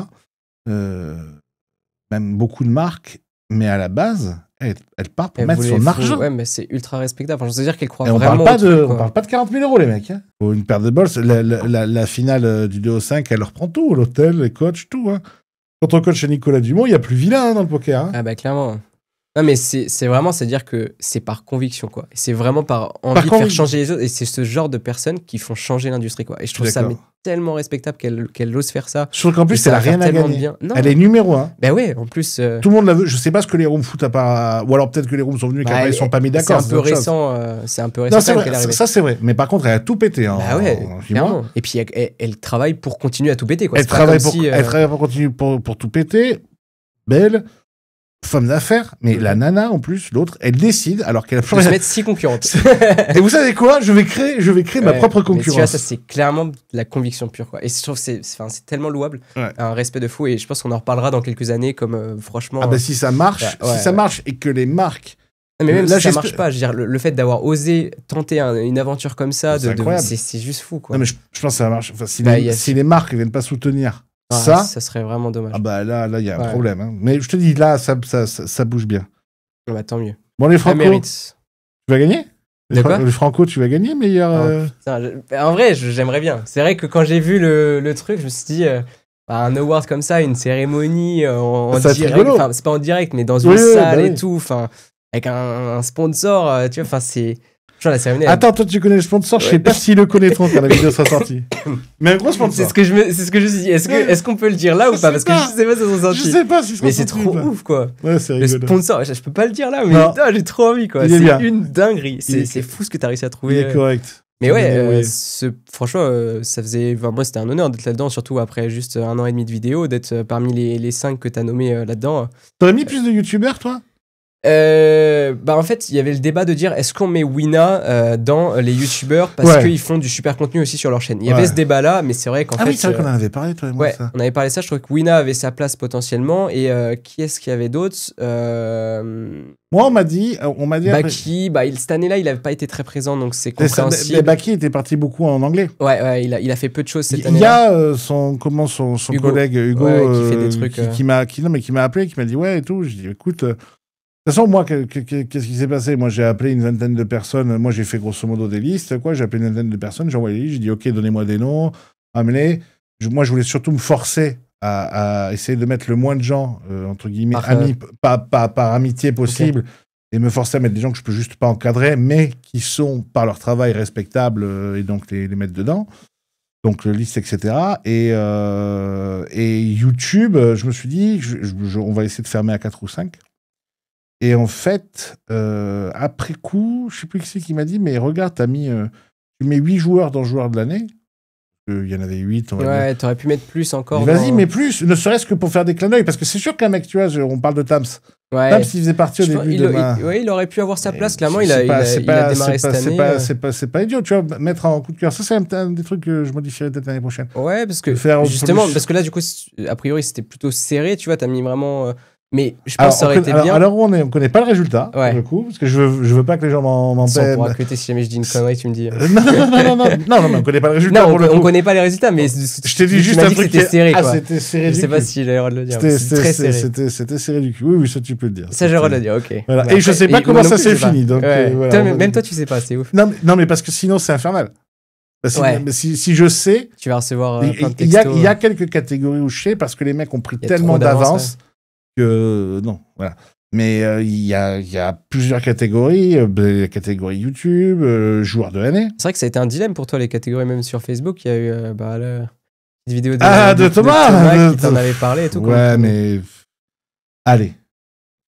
Même beaucoup de marques, mais à la base, elle part pour mettre son argent. Ouais, mais c'est ultra respectable. Enfin, je veux dire qu'elle croit et vraiment on parle pas de 40 000 euros, les mecs. Hein. Pour une paire de balles, la finale du 2 au 5, elle leur prend tout. L'hôtel, les coachs, tout. Hein. Quand on coach chez Nicolas Dumont, il y a plus vilain dans le poker. Hein. Ah bah clairement. Non mais c'est vraiment, c'est-à-dire que c'est par conviction, quoi. C'est vraiment par envie de faire changer les autres. Et c'est ce genre de personnes qui font changer l'industrie, quoi. Et je trouve ça tellement respectable qu'elle ose faire ça. Je trouve qu'en plus, elle a rien à gagner. Elle est numéro 1. Ben ouais, en plus... Tout le monde la veut. Je sais pas ce que les rooms foutent à part... Ou alors peut-être que les rooms sont venus et qu'après ils sont pas mis d'accord. C'est un peu récent. C'est un peu récent qu'elle est arrivée. Ça, c'est vrai. Mais par contre, elle a tout pété. Bah ouais, clairement. Et puis, elle travaille pour continuer à tout péter, quoi. Elle travaille pour continuer pour tout péter. Belle. Femme d'affaires, mais la nana en plus, l'autre, elle décide alors qu'elle a plus. Je vais mettre 6 concurrentes. Et vous savez quoi? Je vais créer ma propre concurrence. Tu vois, ça c'est clairement de la conviction pure, quoi. Et je trouve que c'est tellement louable, un respect de fou. Et je pense qu'on en reparlera dans quelques années, comme franchement. Ah bah si ça marche, ça marche et que les marques. Mais même là, si ça marche pas, je veux dire, le fait d'avoir osé tenter une aventure comme ça, c'est juste fou, quoi. Non mais je pense que ça marche. Enfin, si les marques ne viennent pas soutenir. Ça serait vraiment dommage. Ah bah là, il y a un problème. Hein. Mais je te dis, là, ça bouge bien. Bah tant mieux. Bon, les Franco, tu vas gagner? De quoi? Le Franco, tu vas gagner, meilleur... En vrai, j'aimerais bien. C'est vrai que quand j'ai vu le truc, je me suis dit, un award comme ça, une cérémonie en direct, enfin, c'est pas en direct, mais dans une salle et tout, enfin, avec un sponsor, tu vois, enfin, c'est... Genre, la cérémonie. Attends, toi, tu connais le sponsor, je sais pas s'ils le connaîtront quand la vidéo sera sortie. Mais un gros sponsor. C'est ce que je me suis dit. Est-ce qu'on peut le dire là ou pas? Parce que je sais pas si ça sera sorti. Je sais pas si ça Mais c'est trop ouf, quoi. Ouais, c'est Le rigolo. sponsor, je peux pas le dire là, mais putain, j'ai trop envie, quoi. C'est une dinguerie. C'est fou ce que t'as réussi à trouver. Il est correct. Mais ouais, franchement, ça faisait. Enfin, moi, c'était un honneur d'être là-dedans, surtout après juste 1 an et demi de vidéo, d'être parmi les 5 que t'as nommés là-dedans. T'aurais mis plus de youtubeurs, toi? En fait, il y avait le débat de dire est-ce qu'on met Wina dans les youtubeurs parce qu'ils font du super contenu aussi sur leur chaîne. Il y avait ce débat-là, mais c'est vrai qu'en fait. Ah oui, c'est vrai qu'on en avait parlé, toi et moi. Ouais, ça. on avait parlé de ça. Je trouvais que Wina avait sa place potentiellement. Et qui est-ce qu'il y avait d'autres Moi, on m'a dit. Baki, cette année-là, il n'avait pas été très présent, donc c'est compréhensible. Mais Baki était parti beaucoup en anglais. Ouais, il a fait peu de choses cette année. Il y a son collègue Hugo qui fait des trucs. Qui m'a appelé, qui m'a dit ouais et tout. Je dis écoute. De toute façon, moi, qu'est-ce qui s'est passé? Moi, j'ai appelé une vingtaine de personnes. Moi, j'ai fait grosso modo des listes. J'ai appelé une vingtaine de personnes. J'ai envoyé les listes. J'ai dit, OK, donnez-moi des noms. Amenez. Moi, je voulais surtout me forcer à essayer de mettre le moins de gens, entre guillemets, amis, par amitié possible, et me forcer à mettre des gens que je peux juste pas encadrer, mais qui sont, par leur travail, respectables, et donc les mettre dedans. Donc, liste, etc. Et YouTube, je me suis dit, on va essayer de fermer à 4 ou 5. Et en fait, après coup, je sais plus qui c'est qui m'a dit, mais regarde, tu mets 8 joueurs dans joueur de l'année. Il y en avait 8, on va dire. Ouais, t'aurais pu mettre plus encore. Vas-y, mets plus, ne serait-ce que pour faire des clins d'œil, parce que c'est sûr qu'un mec, tu vois, on parle de Tams. Ouais. Tams, il faisait partie au début de il aurait pu avoir sa place, clairement, il a démarré cette année. C'est pas idiot, tu vois, mettre en coup de cœur. Ça, c'est un des trucs que je modifierais peut-être l'année prochaine. Ouais, parce que, justement, parce que là, du coup, a priori, c'était plutôt serré, tu vois, t'as mis vraiment... Mais je pense que ça aurait été bien. Alors, on ne connaît pas le résultat, pour le coup, parce que je veux pas que les gens m'en paient. On pourra cuter si jamais je dis une connerie, tu me dis. Non, mais on connaît pas le résultat. Non, on connaît pas les résultats, mais je t'ai dit juste un truc qui était serré. C'était serré. Je sais pas si j'ai le droit de le dire. C'était très serré. C'était serré du cul. Oui, ça tu peux le dire. Ça j'ai le droit de le dire, ok. Et je sais pas comment ça s'est fini. Même toi, tu sais pas, c'est ouf. Non, mais parce que sinon, c'est infernal. Si je sais. Tu vas recevoir plein de textos. Il y a quelques catégories où je sais, parce que les mecs ont pris tellement d'avance. Non, voilà. Mais il y a plusieurs catégories, la catégorie YouTube, joueur de l'année. C'est vrai que ça a été un dilemme pour toi, les catégories, même sur Facebook. Il y a eu la vidéo de Thomas qui t'en avait parlé et tout. Ouais, mais allez.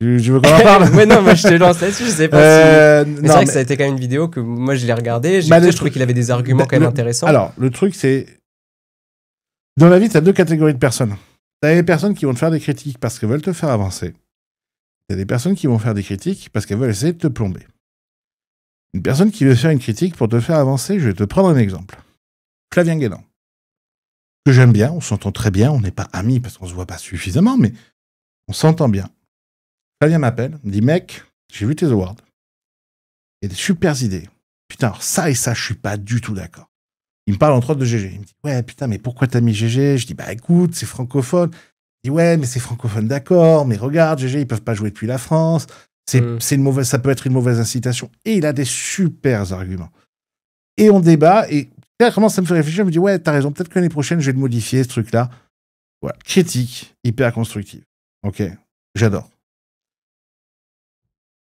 Je veux qu'on en parle. Ouais, non, moi je te lance là-dessus, je sais pas si... Mais c'est vrai que ça a été quand même une vidéo que moi je l'ai regardée, je trouvais qu'il avait des arguments quand même intéressants. Alors, le truc c'est... Dans la vie, t'as 2 catégories de personnes. T'as des personnes qui vont te faire des critiques parce qu'elles veulent te faire avancer. T'as des personnes qui vont faire des critiques parce qu'elles veulent essayer de te plomber. Une personne qui veut faire une critique pour te faire avancer, je vais te prendre un exemple. Flavien Guélan. Que j'aime bien, on s'entend très bien, on n'est pas amis parce qu'on se voit pas suffisamment, mais on s'entend bien. Flavien m'appelle, me dit, mec, j'ai vu tes awards. Il y a des super idées. Putain, alors ça et ça, je suis pas du tout d'accord. Il me parle entre autres de GG. Il me dit, ouais, putain, mais pourquoi t'as mis GG? Je dis, bah écoute, c'est francophone. Il dit, ouais, mais c'est francophone, d'accord, mais regarde, GG, ils peuvent pas jouer depuis la France. C'est une mauvaise, ça peut être une mauvaise incitation. Et il a des super arguments. Et on débat, et là, comment ça me fait réfléchir? Je me dis, ouais, t'as raison, peut-être que l'année prochaine, je vais le modifier, ce truc-là. Voilà, critique, hyper constructive. Ok, j'adore.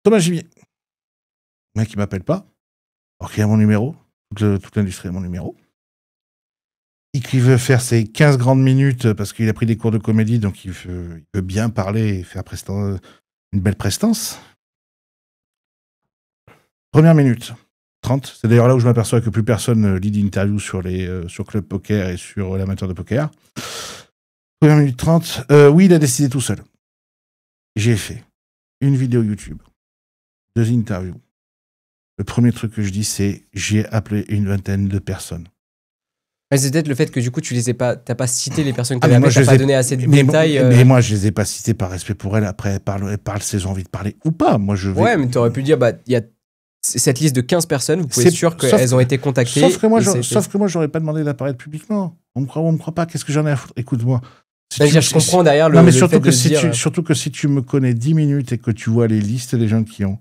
Thomas Gimier. Le mec, il m'appelle pas. Alors qu'il a mon numéro. Toute l'industrie a mon numéro. Il veut faire ses 15 grandes minutes parce qu'il a pris des cours de comédie, donc il veut bien parler et faire une belle prestance. Première minute, 30. C'est d'ailleurs là où je m'aperçois que plus personne lit d'interview sur Club Poker et sur l'amateur de poker. Première minute 30. Oui, il a décidé tout seul. J'ai fait une vidéo YouTube, 2 interviews. Le premier truc que je dis, c'est j'ai appelé une vingtaine de personnes. C'est peut-être le fait que du coup, t'as pas cité les personnes que t'avais appelées, t'as pas donné assez de détails. Mais moi, je les ai pas citées par respect pour elles. Après, elles parlent si elles ont envie de parler ou pas. Moi, je vais... Ouais, mais t'aurais pu dire, il y a cette liste de 15 personnes, vous pouvez être sûr qu'elles ont été contactées. Sauf que moi, j'aurais pas demandé d'apparaître publiquement. On me croit pas. Qu'est-ce que j'en ai à foutre? Écoute-moi. Je comprends derrière le. Non, mais fait surtout que si tu me connais 10 minutes et que tu vois les listes des gens qui ont,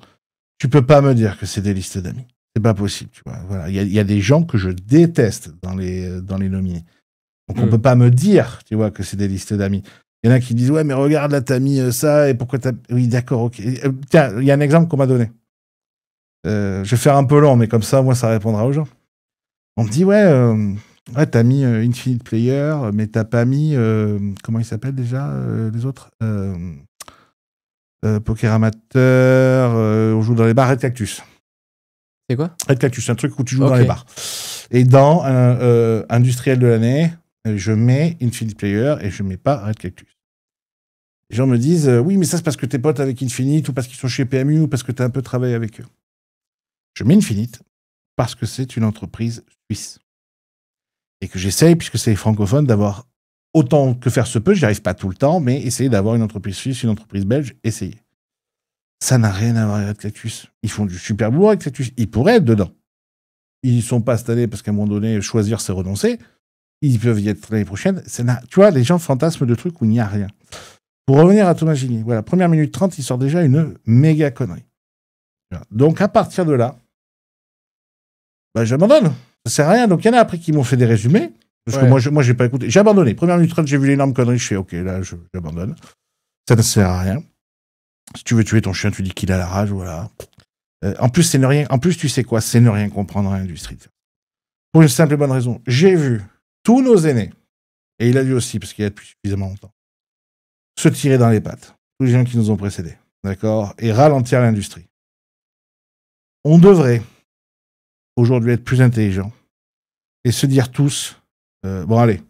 tu peux pas me dire que c'est des listes d'amis. C'est pas possible, tu vois. Voilà, il y a des gens que je déteste dans les nominés. Donc on peut pas me dire, tu vois, que c'est des listes d'amis. Il y en a qui disent ouais, mais regarde là, t'as mis ça et pourquoi t'as. Oui, d'accord, ok. Tiens, il y a un exemple qu'on m'a donné. Je vais faire un peu long, mais comme ça, moi, ça répondra aux gens. On me dit, ouais, t'as mis Infinite Player, mais t'as pas mis... comment ils s'appellent déjà, les autres Poker Amateur, on joue dans les bars, Red Cactus. C'est quoi? Red Cactus, c'est un truc où tu joues dans les bars. Et dans Industriel de l'année, je mets Infinite Player et je mets pas Red Cactus. Les gens me disent, oui, mais ça c'est parce que t'es potes avec Infinite ou parce qu'ils sont chez PMU ou parce que t'as un peu travaillé avec eux. Je mets Infinite parce que c'est une entreprise suisse. Et que j'essaye, puisque c'est francophone, d'avoir autant que faire se peut, j'y arrive pas tout le temps, mais essayer d'avoir une entreprise suisse, une entreprise belge, essayer. Ça n'a rien à voir avec Cactus. Ils font du super boulot avec Cactus. Ils pourraient être dedans. Ils ne sont pas cette année parce qu'à un moment donné, choisir, c'est renoncer. Ils peuvent y être l'année prochaine. Tu vois, les gens fantasment de trucs où il n'y a rien. Pour revenir à Thomas Gigny, voilà, première minute 30, il sort déjà une méga connerie. Voilà. Donc, à partir de là, j'abandonne. Ça sert à rien. Donc, il y en a après qui m'ont fait des résumés. Parce que moi, j'ai pas écouté. J'ai abandonné. Première minute 30, j'ai vu l'énorme connerie. Je fais, OK, là, j'abandonne. Ça ne sert à rien. Si tu veux tuer ton chien, tu dis qu'il a la rage, voilà. En plus, c'est ne rien. En plus, tu sais quoi? C'est ne rien comprendre à l'industrie. Pour une simple et bonne raison. J'ai vu tous nos aînés, et il a vu aussi, parce qu'il y a depuis suffisamment longtemps, se tirer dans les pattes. Tous les gens qui nous ont précédés. D'accord? Et ralentir l'industrie. On devrait aujourd'hui être plus intelligents et se dire tous, bon allez,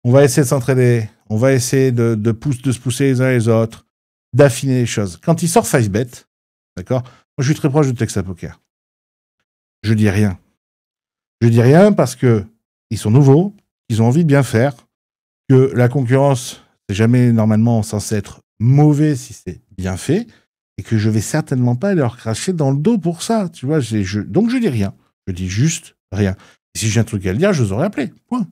on va essayer de s'entraider, on va essayer de se pousser les uns les autres, d'affiner les choses. Quand il sort 5bet, d'accord, moi je suis très proche de Texas Poker. Je dis rien. Je dis rien parce que ils sont nouveaux, ils ont envie de bien faire, que la concurrence, c'est jamais normalement censé être mauvais si c'est bien fait, et que je vais certainement pas leur cracher dans le dos pour ça, tu vois. Donc je dis rien. Je dis juste rien. Et si j'ai un truc à le dire, je vous aurais appelé. Point.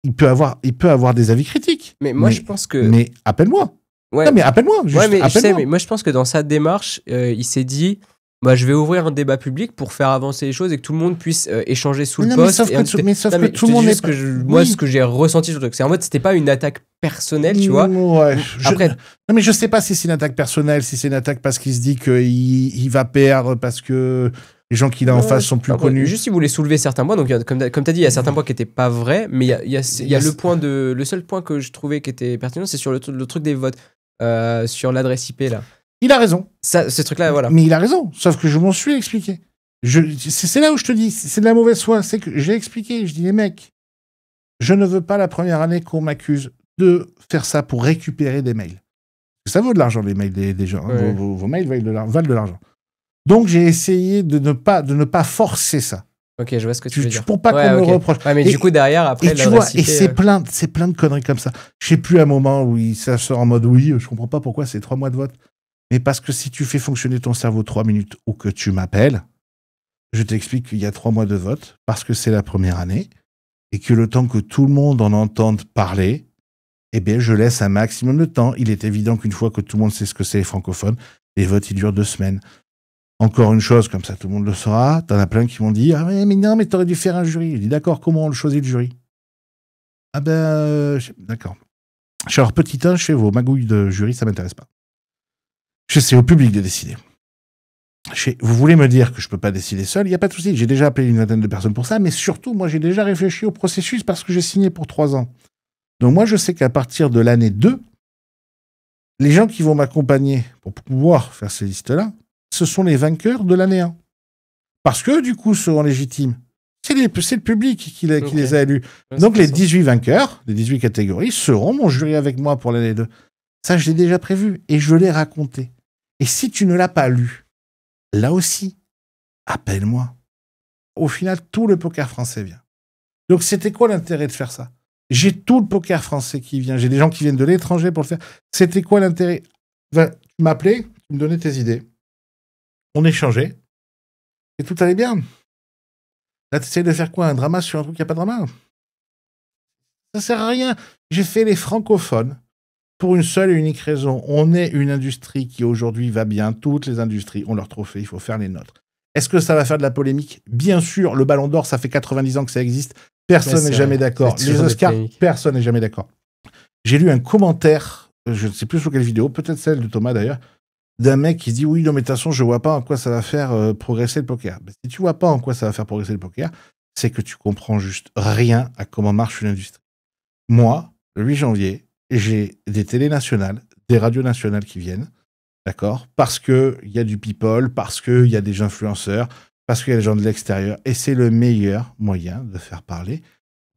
Il peut avoir des avis critiques. Mais moi, je pense que... Mais appelle-moi. Ouais. Non, mais appelle-moi. Juste ouais, mais appelle-moi. je sais, mais moi, je pense que dans sa démarche, il s'est dit... je vais ouvrir un débat public pour faire avancer les choses et que tout le monde puisse échanger sous le poste. Mais sauf que tout le monde est... Moi, ce que j'ai ressenti sur le truc, c'est en mode, c'était pas une attaque personnelle, tu vois. Ouais. Après... Non, mais je sais pas si c'est une attaque personnelle, si c'est une attaque parce qu'il se dit qu'il va perdre, parce que les gens qu'il a en face sont plus connus. Juste, il voulait soulever certains points. Donc, comme tu as dit, il y a certains points qui n'étaient pas vrais, mais il y a le seul point que je trouvais qui était pertinent, c'est sur le truc des votes, sur l'adresse IP, là. Il a raison. Ce truc-là, voilà. Mais il a raison, sauf que je m'en suis expliqué. C'est là où je te dis, c'est de la mauvaise foi. C'est que j'ai expliqué, je dis, les mecs, je ne veux pas la première année qu'on m'accuse de faire ça pour récupérer des mails. Ça vaut de l'argent, les mails des gens. Hein. Vos mails valent de l'argent. Donc, j'ai essayé de ne pas forcer ça. Ok, je vois ce que tu veux dire. Pour pas qu'on me reproche. Ouais, mais du coup, derrière, après, et tu vois, et c'est plein de conneries comme ça. Je sais plus un moment où ça sort en mode oui, je comprends pas pourquoi c'est 3 mois de vote. Mais parce que si tu fais fonctionner ton cerveau 3 minutes ou que tu m'appelles, je t'explique qu'il y a 3 mois de vote parce que c'est la première année et que le temps que tout le monde en entende parler, eh bien, je laisse un maximum de temps. Il est évident qu'une fois que tout le monde sait ce que c'est les francophones, les votes, ils durent 2 semaines. Encore une chose, comme ça tout le monde le saura, t'en as plein qui m'ont dit « Ah mais non, mais t'aurais dû faire un jury. » Je dis « D'accord, comment on le choisit le jury ?»« Ah ben, d'accord. Je suis alors petit 1 chez vos magouilles de jury, ça m'intéresse pas. C'est au public de décider. Vous voulez me dire que je peux pas décider seul, il n'y a pas de souci. J'ai déjà appelé une vingtaine de personnes pour ça, mais surtout, moi, j'ai déjà réfléchi au processus parce que j'ai signé pour 3 ans. Donc moi, je sais qu'à partir de l'année 2, les gens qui vont m'accompagner pour pouvoir faire ces listes-là, ce sont les vainqueurs de l'année 1. Parce que, du coup, seront légitimes. C'est le public qui les a élus. Donc les 18 vainqueurs, les 18 catégories, seront mon jury avec moi pour l'année 2. Ça, je l'ai déjà prévu et je l'ai raconté. Et si tu ne l'as pas lu, là aussi, appelle-moi. Au final, tout le poker français vient. Donc, c'était quoi l'intérêt de faire ça? J'ai tout le poker français qui vient. J'ai des gens qui viennent de l'étranger pour le faire. C'était quoi l'intérêt? Tu m'appelais, tu me donnais tes idées. On échangeait. Et tout allait bien. Là, tu essayes de faire quoi? Un drama sur un truc qui n'a pas de drama? Ça sert à rien. J'ai fait les francophones. Pour une seule et unique raison, on est une industrie qui aujourd'hui va bien. Toutes les industries ont leur trophée, il faut faire les nôtres. Est-ce que ça va faire de la polémique? Bien sûr, le Ballon d'Or, ça fait 90 ans que ça existe. Personne n'est jamais d'accord. Les Oscars, personne n'est jamais d'accord. J'ai lu un commentaire, je ne sais plus sur quelle vidéo, peut-être celle de Thomas d'ailleurs, d'un mec qui se dit oui, non, mais de toute façon, je vois pas en quoi ça va faire progresser le poker. Ben, si tu vois pas en quoi ça va faire progresser le poker, c'est que tu comprends juste rien à comment marche une industrie. Moi, le 8 janvier, j'ai des télés nationales, des radios nationales qui viennent, d'accord? Parce qu'il y a du people, parce qu'il y a des influenceurs, parce qu'il y a des gens de l'extérieur, et c'est le meilleur moyen de faire parler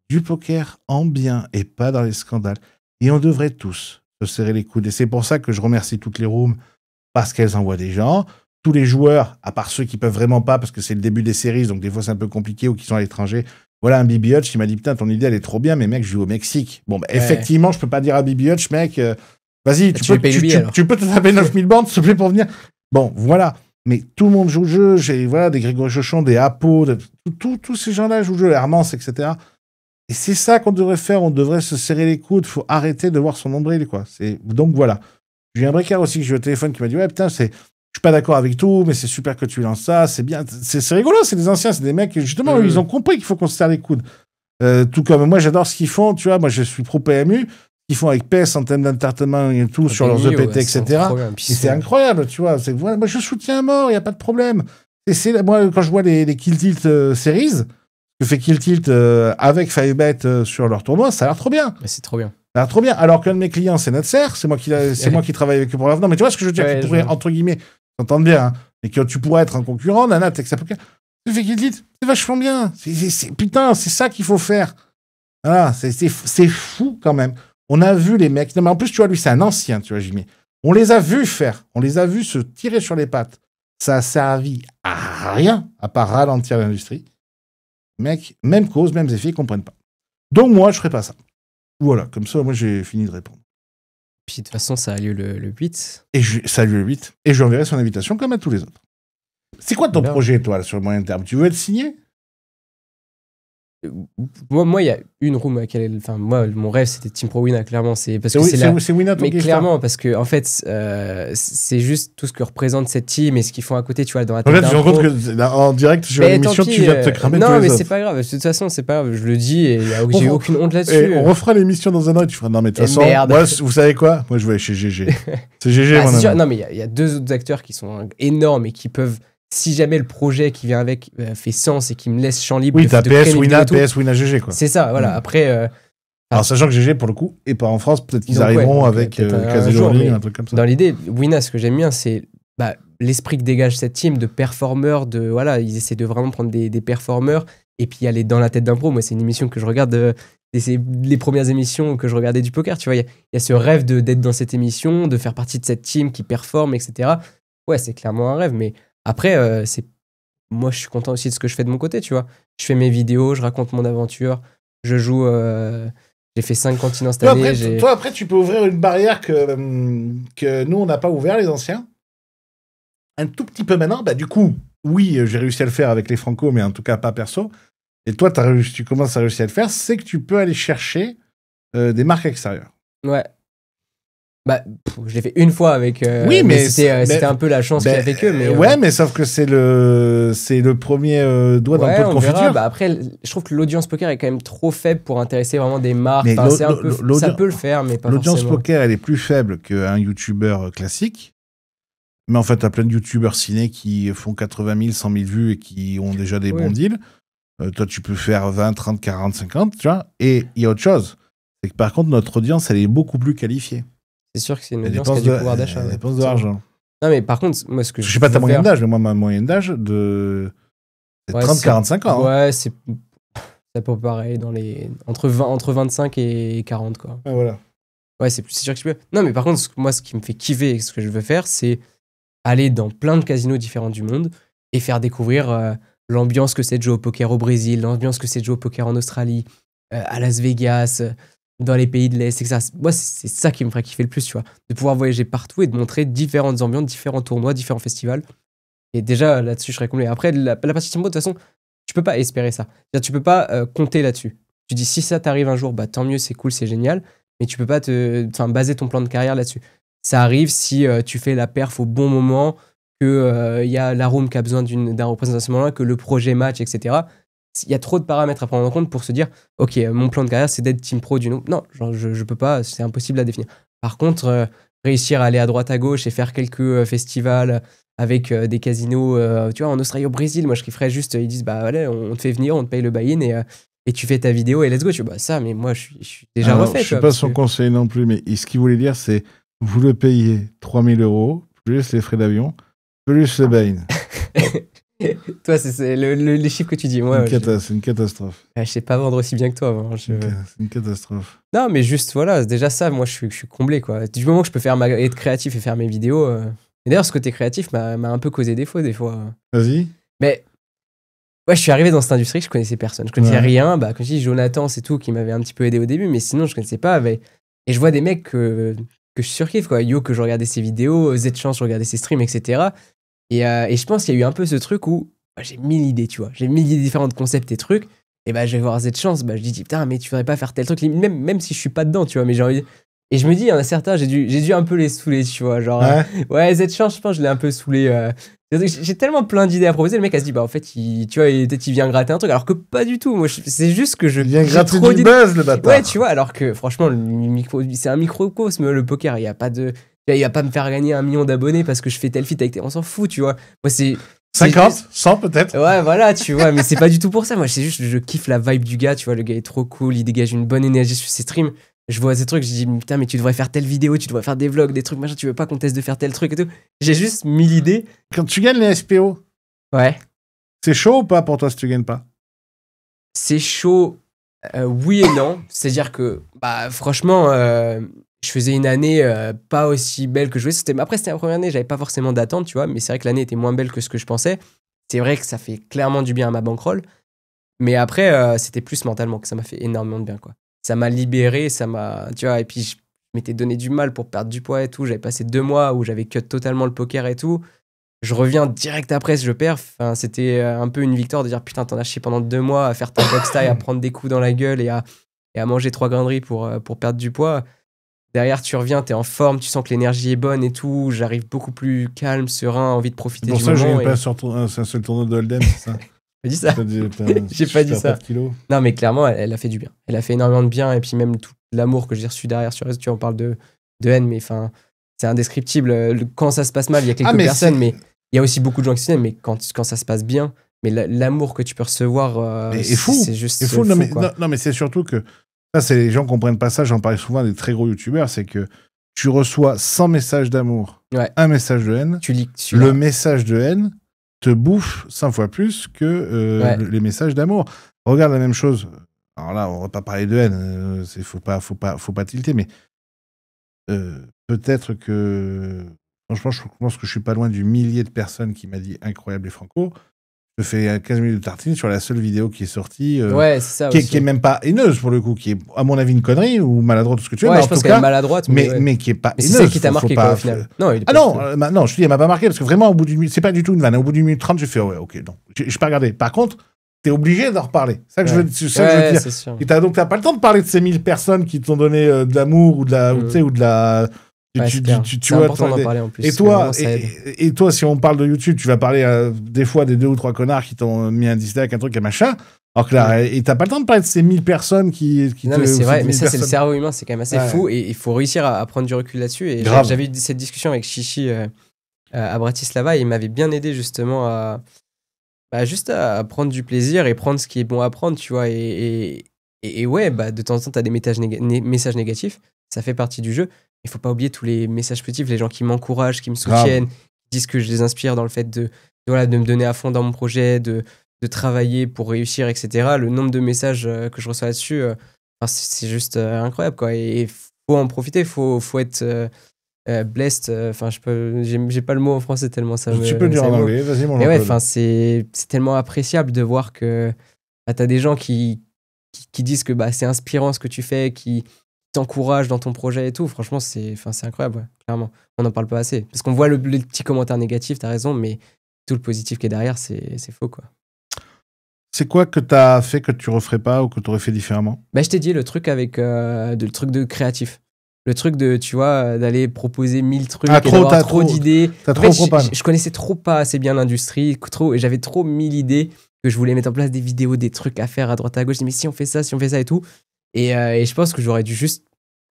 du poker en bien et pas dans les scandales. Et on devrait tous se serrer les coudes. Et c'est pour ça que je remercie toutes les rooms, parce qu'elles envoient des gens. Tous les joueurs, à part ceux qui peuvent vraiment pas, parce que c'est le début des séries, donc des fois c'est un peu compliqué, ou qui sont à l'étranger. Voilà un Bibi Hutch qui m'a dit putain, ton idée elle est trop bien, mais mec, je joue au Mexique. Bon, bah, effectivement, je peux pas dire à Bibi Hutch, mec, vas-y, tu peux te taper 9000 bandes, s'il te plaît, pour venir. Bon, voilà. Mais tout le monde joue le jeu. J'ai voilà, des Grégory Chochon, des Apo, tous ces gens-là jouent le jeu, Hermance, etc. Et c'est ça qu'on devrait faire. On devrait se serrer les coudes. Il faut arrêter de voir son nombril, quoi. Donc voilà. J'ai eu un bricard aussi que j'ai eu au téléphone qui m'a dit ouais, putain, je suis pas d'accord avec tout, mais c'est super que tu lances ça. C'est bien. C'est rigolo. C'est des anciens. C'est des mecs, justement, ils ont compris qu'il faut qu'on se serre les coudes. Tout comme moi, j'adore ce qu'ils font. Tu vois, moi, je suis pro PMU. Qu'ils font avec PS en termes d'entertainment et tout, sur leurs EPT, etc. C'est incroyable, tu vois. Voilà, moi, je soutiens à mort. Il n'y a pas de problème. Moi, quand je vois les Kill Tilt Series, que fait Kill Tilt avec 5bet sur leur tournoi, ça a l'air trop bien. Mais c'est trop bien. Ça a l'air trop bien. Alors qu'un de mes clients, c'est Natser, c'est moi qui travaille avec eux pour l'avenir. Mais tu vois ce que je veux dire, qui pourrait, entre guillemets, s'entendre bien, hein, et que tu pourrais être un concurrent, Nana, Texas Poker. Tu fais Kill Tilt, c'est vachement bien. Putain, c'est ça qu'il faut faire. Voilà, c'est fou quand même. On a vu les mecs. Non, mais en plus, tu vois, lui, c'est un ancien, tu vois, Jimmy. On les a vus faire. On les a vus se tirer sur les pattes. Ça a servi à rien, à part ralentir l'industrie. Mec, même cause, mêmes effets, ils comprennent pas. Donc, moi, je ferai pas ça. Voilà, comme ça, moi, j'ai fini de répondre. Puis, de toute façon, ça a lieu le 8. Ça a lieu le 8. Et je lui enverrai son invitation comme à tous les autres. C'est quoi ton projet, toi, sur le moyen terme? Tu veux être signé? Moi, il y a une room à laquelle, enfin, moi, mon rêve, c'était Team Pro Wina, clairement. C'est parce que c'est Wina, ton mais clairement, parce que en fait, c'est juste tout ce que représente cette team et ce qu'ils font à côté, tu vois, dans la tête. En fait, tu te rends compte que en direct sur l'émission, tu viens de te cramer. Non, mais c'est pas grave. De toute façon, c'est pas grave. Je le dis et j'ai aucune honte là-dessus. On refera l'émission dans un an et tu feras non, mais de toute façon, moi, vous savez quoi? Moi, je vais aller chez GG. C'est GG, mon ami. Non, mais il y a deux autres acteurs qui sont énormes et qui peuvent. Si jamais le projet qui vient avec fait sens et qui me laisse champ libre. Oui, t'as PS Wina, GG, quoi. C'est ça, voilà. Après. Alors, sachant que GG, pour le coup, et pas en France, peut-être qu'ils arriveront avec Caselori, un truc comme ça. Dans l'idée, Wina, ce que j'aime bien, c'est l'esprit que dégage cette team de performeurs. Voilà, ils essaient de vraiment prendre des performeurs et puis aller dans la tête d'un pro. Moi, c'est une émission que je regarde. C'est les premières émissions que je regardais du poker. Tu vois, il y a ce rêve d'être dans cette émission, de faire partie de cette team qui performe, etc. Ouais, c'est clairement un rêve, mais. Après, moi, je suis content aussi de ce que je fais de mon côté, tu vois. Je fais mes vidéos, je raconte mon aventure, je joue... j'ai fait 5 continents cette année. Toi, après, tu peux ouvrir une barrière que nous, on n'a pas ouvert, les anciens. Un tout petit peu maintenant. Bah, du coup, oui, j'ai réussi à le faire avec les Franco, mais en tout cas, pas perso. Et toi, tu commences à réussir à le faire. C'est que tu peux aller chercher des marques extérieures. Ouais. Je l'ai fait une fois avec. Oui, mais c'était un peu la chance qu'il y a avec eux. Mais, ouais, mais sauf que c'est le premier doigt dans le pot de confiture. Après, je trouve que l'audience poker est quand même trop faible pour intéresser vraiment des marques. Ça peut le faire, mais pas l'audience forcément. Poker, elle est plus faible qu'un YouTuber classique. Mais en fait, t'as plein de YouTubers ciné qui font 80 000, 100 000 vues et qui ont déjà des bons deals. Toi, tu peux faire 20, 30, 40, 50, tu vois. Et il y a autre chose. C'est que par contre, notre audience, elle est beaucoup plus qualifiée. C'est sûr que c'est une audience qui a du pouvoir d'achat. Elle dépense de l'argent. Non, mais par contre, moi, ce que je sais pas ta moyenne d'âge, mais moi, ma moyenne d'âge, c'est 30-45 ans. Ouais, c'est à peu pareil, entre 25 et 40, quoi. Ouais, voilà. Ouais, c'est sûr que je peux. Non, mais par contre, moi, ce qui me fait kiffer et ce que je veux faire, c'est aller dans plein de casinos différents du monde et faire découvrir l'ambiance que c'est de jouer au poker au Brésil, l'ambiance que c'est de jouer au poker en Australie, à Las Vegas, dans les pays de l'Est, etc. Moi, c'est ça qui me ferait kiffer le plus, tu vois. De pouvoir voyager partout et de montrer différentes ambiances, différents tournois, différents festivals. Et déjà, là-dessus, je serais comblé. Après, la partie Team Pro, de toute façon, tu peux pas espérer ça. C'est-à-dire, tu peux pas compter là-dessus. Tu dis, si ça t'arrive un jour, bah tant mieux, c'est cool, c'est génial. Mais tu peux pas baser ton plan de carrière là-dessus. Ça arrive si tu fais la perf au bon moment, qu'il y a la room qui a besoin d'un représentant à ce moment-là, que le projet match, etc. Il y a trop de paramètres à prendre en compte pour se dire ok, mon plan de carrière c'est d'être team pro du nom. Non, genre, je peux pas, c'est impossible à définir. Par contre, réussir à aller à droite à gauche et faire quelques festivals avec des casinos, tu vois, en Australie, au Brésil. Moi, je kifferais juste, ils disent, bah voilà, on te fait venir, on te paye le buy-in et tu fais ta vidéo et let's go. Tu vois, bah ça, mais moi, je suis déjà Alors, refait. je Tu suis vois, pas parce son que- conseil non plus, mais ce qu'il voulait dire, c'est vous le payez 3000 €, plus les frais d'avion, plus le buy-in. Toi, c'est les chiffres que tu dis. Moi, C'est une catastrophe. je sais pas vendre aussi bien que toi. Moi, C'est une catastrophe. Non, mais juste, voilà, déjà ça, moi, je suis comblé, quoi. Du moment que je peux être créatif et faire mes vidéos. Et d'ailleurs, ce côté créatif m'a un peu causé défaut, des fois. Vas-y. Mais ouais, je suis arrivé dans cette industrie, je connaissais personne. Je connaissais Ouais. rien. Bah, comme je dis, Jonathan, c'est tout, qui m'avait un petit peu aidé au début, mais sinon, je connaissais pas. Et je vois des mecs que je surkiffe, quoi. Yo, que je regardais ses vidéos, Z-Chance, je regardais ses streams, etc. Et je pense qu'il y a eu un peu ce truc où bah, j'ai 1000 idées, tu vois. J'ai 1000 idées différentes de concepts et trucs. Et bah, je vais voir Z-Chance, bah, je dis, putain, mais tu voudrais pas faire tel truc, même si je suis pas dedans, tu vois. Mais j'ai envie. Et je me dis, il y en a certains, j'ai dû un peu les saouler, tu vois. Genre, ouais, Z-Chance, je pense, je l'ai un peu saoulé. J'ai tellement plein d'idées à proposer. Le mec a se dit, bah, en fait, tu vois, peut-être il vient gratter un truc, alors que pas du tout. Moi, c'est juste que Il vient j'ai gratter trop du d'idées. buzz, le bâtard. Ouais, tu vois, alors que franchement, c'est un microcosme, le poker. Il y a pas de. Il va pas me faire gagner 1 million d'abonnés parce que je fais tel feat avec on s'en fout, tu vois. Moi, c'est. 50, 100 peut-être. Ouais, voilà, tu vois, mais c'est pas du tout pour ça. Moi, c'est juste, je kiffe la vibe du gars, tu vois. Le gars est trop cool, il dégage une bonne énergie sur ses streams. Je vois ces trucs, je dis, putain, mais tu devrais faire telle vidéo, tu devrais faire des vlogs, des trucs, machin, tu veux pas qu'on teste de faire tel truc et tout. J'ai juste 1000 idées. Quand tu gagnes les SPO, Ouais. c'est chaud ou pas pour toi si tu gagnes pas? C'est chaud, oui et non. C'est-à-dire que, bah, franchement, je faisais une année pas aussi belle que je voulais. Après, c'était la première année, j'avais pas forcément d'attente, tu vois, mais c'est vrai que l'année était moins belle que ce que je pensais. C'est vrai que ça fait clairement du bien à ma bankroll. Mais après, c'était plus mentalement que ça m'a fait énormément de bien, quoi. Ça m'a libéré, ça m'a. Tu vois, et puis je m'étais donné du mal pour perdre du poids et tout. J'avais passé 2 mois où j'avais cut totalement le poker et tout. Je reviens direct après, je perds. Enfin, c'était un peu une victoire de dire putain, t'en as chié pendant 2 mois à faire ta box taille, à prendre des coups dans la gueule et à manger 3 grains de riz pour perdre du poids. Derrière, tu reviens, t'es en forme, tu sens que l'énergie est bonne et tout. J'arrive beaucoup plus calme, serein, envie de profiter Pour du ça, je moment. gagne pas sur un seul tournoi de Hold'em, c'est ça? J'ai dit ça. J'ai pas dit ça. Pas de kilos. Non, mais clairement, elle a fait du bien. Elle a fait énormément de bien. Et puis même tout l'amour que j'ai reçu derrière sur tu vois, on parle de haine, mais enfin, c'est indescriptible. Quand ça se passe mal, il y a quelques personnes, mais il y a aussi beaucoup de gens qui s'aiment. Mais quand ça se passe bien, mais l'amour que tu peux recevoir, est fou. C'est juste fou. fou, Non, mais c'est surtout que ça, c'est les gens qui comprennent pas ça. J'en parle souvent des très gros youtubeurs. C'est que tu reçois 100 messages d'amour, un message de haine. Tu lis le message de haine te bouffe 100 fois plus que les messages d'amour. Regarde la même chose. Alors là, on va pas parler de haine. Faut pas tilter, mais peut-être que franchement, je pense que je suis pas loin du millier de personnes qui m'a dit incroyable les Franco. Je fais 15 minutes de tartine sur la seule vidéo qui est sortie, ouais, c'est ça qui est même pas haineuse pour le coup, qui est à mon avis une connerie ou maladroite, tout ce que tu veux. Ouais, mais je en pense tout qu'elle cas, est maladroite, mais qui est pas mais haineuse. c'est celle qui t'a marqué, quoi, au final. Non, non, je te dis, elle m'a pas marqué parce que vraiment, au bout d'une minute, c'est pas du tout une vanne. Au bout d'une minute 30, j'ai fait, ouais, ok, non. J'ai pas regardé. Par contre, t'es obligé d'en reparler. C'est ça que je veux dire. C'est sûr. Et donc, t'as pas le temps de parler de ces 1000 personnes qui t'ont donné de l'amour ou de la. Ou de la. C'est important d'en parler en plus. Et toi, si on parle de YouTube, tu vas parler des fois des 2 ou 3 connards qui t'ont mis un dislike, un truc, un machin. Alors que là, et t'as pas le temps de parler de ces 1000 personnes qui non, mais c'est vrai, mais ça, c'est le cerveau humain, c'est quand même assez fou et il faut réussir à prendre du recul là-dessus. Et j'avais eu cette discussion avec Chichi à Bratislava et il m'avait bien aidé justement juste à prendre du plaisir et prendre ce qui est bon à prendre, tu vois. Et ouais, de temps en temps, t'as des messages négatifs, ça fait partie du jeu. Il faut pas oublier tous les messages positifs, les gens qui m'encouragent, qui me soutiennent, qui disent que je les inspire dans le fait de me donner à fond dans mon projet, de travailler pour réussir, etc. Le nombre de messages que je reçois là-dessus, c'est juste incroyable, quoi. Et il faut en profiter, faut être blessed. Enfin, j'ai pas le mot en français tellement ça me... Tu peux le dire en anglais, vas-y, mon Mais ouais, enfin, c'est tellement appréciable de voir que t'as des gens qui disent que c'est inspirant ce que tu fais, qui t'encouragent dans ton projet et tout. Franchement, c'est incroyable, ouais, clairement. On n'en parle pas assez. Parce qu'on voit le petit commentaire négatif, t'as raison, mais tout le positif qui est derrière, c'est faux, quoi. C'est quoi que t'as fait que tu referais pas ou que t'aurais fait différemment? Je t'ai dit le truc avec le truc de créatif. Le truc de, tu vois, d'aller proposer 1000 trucs et d'avoir trop d'idées. Je connaissais trop pas assez bien l'industrie, et j'avais trop 1000 idées que je voulais mettre en place des vidéos, des trucs à faire à droite à gauche. Je dis, mais si on fait ça et tout. Et je pense que j'aurais dû juste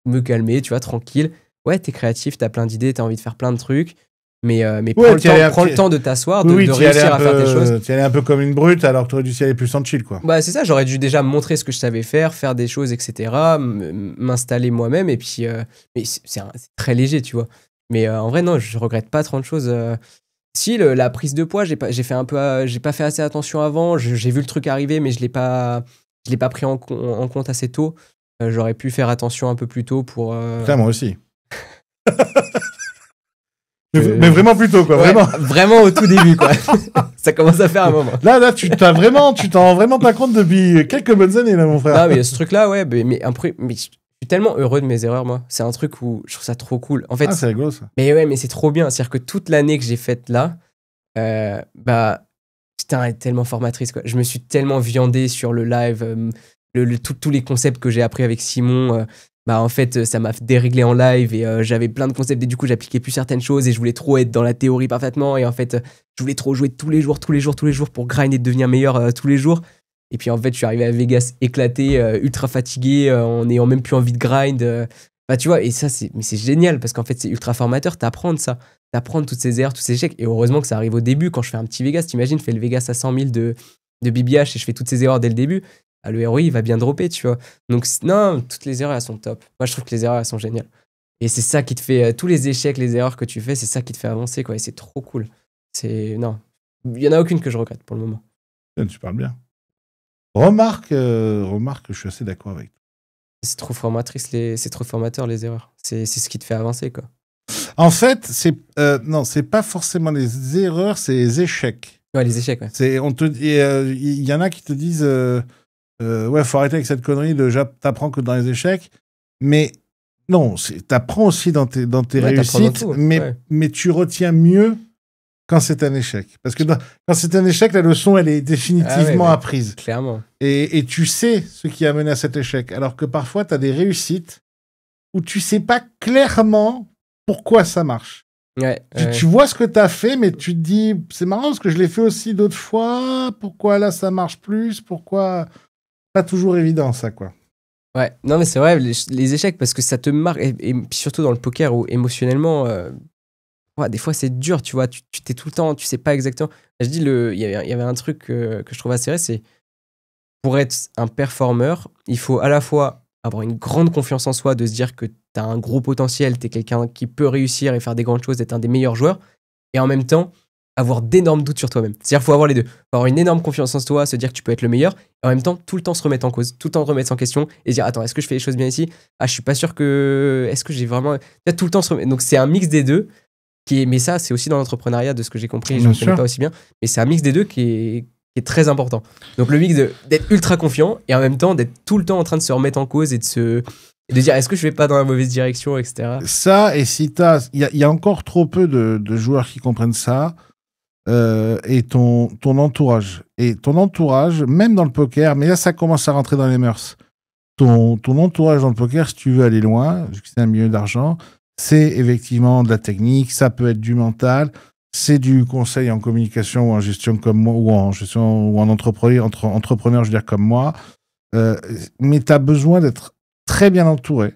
me calmer, tu vois, tranquille, ouais, t'es créatif, t'as plein d'idées, t'as envie de faire plein de trucs. Mais Ouais, prends le temps de t'asseoir, de Oui, t'y allais réussir à faire tes choses. Tu allais un peu comme une brute alors que tu aurais dû y aller plus en chill, quoi. Bah, c'est ça, j'aurais dû déjà me montrer ce que je savais faire des choses, etc. M'installer moi-même. Et puis, mais c'est très léger, tu vois. Mais en vrai, non, je regrette pas trop de choses. Si, la prise de poids, j'ai pas fait assez attention avant. J'ai vu le truc arriver, mais je l'ai pas pris en compte assez tôt. J'aurais pu faire attention un peu plus tôt pour. Putain, moi aussi. Mais vraiment plus tôt, quoi. Ouais, vraiment. Vraiment au tout début, quoi. Ça commence à faire un moment. Là, tu t'en rends vraiment pas compte depuis quelques bonnes années, là, mon frère. Non, mais ce truc-là, ouais, mais après, mais je suis tellement heureux de mes erreurs, moi. C'est un truc où je trouve ça trop cool. En fait, Ah, c'est rigolo, ça. mais ouais, mais c'est trop bien. C'est-à-dire que toute l'année que j'ai faite là, bah, putain, elle est tellement formatrice, quoi. Je me suis tellement viandé sur le live, tous les concepts que j'ai appris avec Simon. Bah, en fait, ça m'a déréglé en live et j'avais plein de concepts et du coup, j'appliquais plus certaines choses et je voulais trop être dans la théorie parfaitement. Et en fait, je voulais trop jouer tous les jours pour grind et devenir meilleur tous les jours. Et puis en fait, je suis arrivé à Vegas éclaté, ultra fatigué, en n'ayant même plus envie de grind. Bah, tu vois, et ça, c'est génial parce qu'en fait, c'est ultra formateur. T'apprends de ça. T'apprends toutes ces erreurs, tous ces échecs. Et heureusement que ça arrive au début. Quand je fais un petit Vegas, t'imagines, je fais le Vegas à 100 000 de BBH et je fais toutes ces erreurs dès le début. Ah, le ROI, il va bien dropper, tu vois. Donc, non, toutes les erreurs, elles sont top. Moi, je trouve que les erreurs, elles sont géniales. Et c'est ça qui te fait. Tous les échecs, les erreurs que tu fais, c'est ça qui te fait avancer, quoi. Et c'est trop cool. Non. Il n'y en a aucune que je regrette pour le moment. Tu parles bien. Remarque que je suis assez d'accord avec toi. C'est trop formatrice, c'est trop formateur, les erreurs. C'est ce qui te fait avancer, quoi. En fait, non, c'est pas forcément les erreurs, c'est les échecs. Ouais, les échecs, ouais. Il y en a qui te disent ouais, faut arrêter avec cette connerie de t'apprends que dans les échecs. Mais non, t'apprends aussi dans tes Ouais, réussites, tout, mais tu retiens mieux quand c'est un échec. Parce que quand c'est un échec, la leçon, elle est définitivement apprise. Clairement. Et tu sais ce qui a mené à cet échec. Alors que parfois, tu as des réussites où tu sais pas clairement pourquoi ça marche. Ouais, tu vois ce que tu as fait, mais tu te dis, c'est marrant parce que je l'ai fait aussi d'autres fois. Pourquoi là, ça marche plus? Pourquoi? Pas toujours évident, ça, quoi. Ouais, non, mais c'est vrai, les échecs, parce que ça te marque, et puis surtout dans le poker où émotionnellement, ouais, des fois c'est dur, tu vois, tu t'es tout le temps, tu sais pas exactement. Je dis, il y avait un truc que je trouve assez vrai, c'est pour être un performeur, il faut à la fois avoir une grande confiance en soi, de se dire que t'as un gros potentiel, t'es quelqu'un qui peut réussir et faire des grandes choses, être un des meilleurs joueurs, et en même temps, avoir d'énormes doutes sur toi-même. C'est-à-dire qu'il faut avoir les deux. Faut avoir une énorme confiance en toi, se dire que tu peux être le meilleur, et en même temps, tout le temps se remettre en cause, tout le temps remettre en question, et se dire, attends, est-ce que je fais les choses bien ici? Ah, je suis pas sûr que... Est-ce que j'ai vraiment... Tout le temps se remettre. Donc c'est un mix des deux, mais ça, c'est aussi dans l'entrepreneuriat, de ce que j'ai compris, je ne connais pas aussi bien, mais c'est un mix des deux qui est très important. Donc le mix d'être ultra confiant, et en même temps, d'être tout le temps en train de se remettre en cause, et de dire, est-ce que je vais pas dans la mauvaise direction, etc. Ça, et si il y a encore trop peu de joueurs qui comprennent ça, et ton entourage. Et ton entourage, même dans le poker, mais là, ça commence à rentrer dans les mœurs. Ton entourage dans le poker, si tu veux aller loin, vu que c'est un milieu d'argent, c'est effectivement de la technique, ça peut être du mental, c'est du conseil en communication ou en gestion comme moi, ou en gestion ou en entrepreneur, je veux dire comme moi. Mais tu as besoin d'être très bien entouré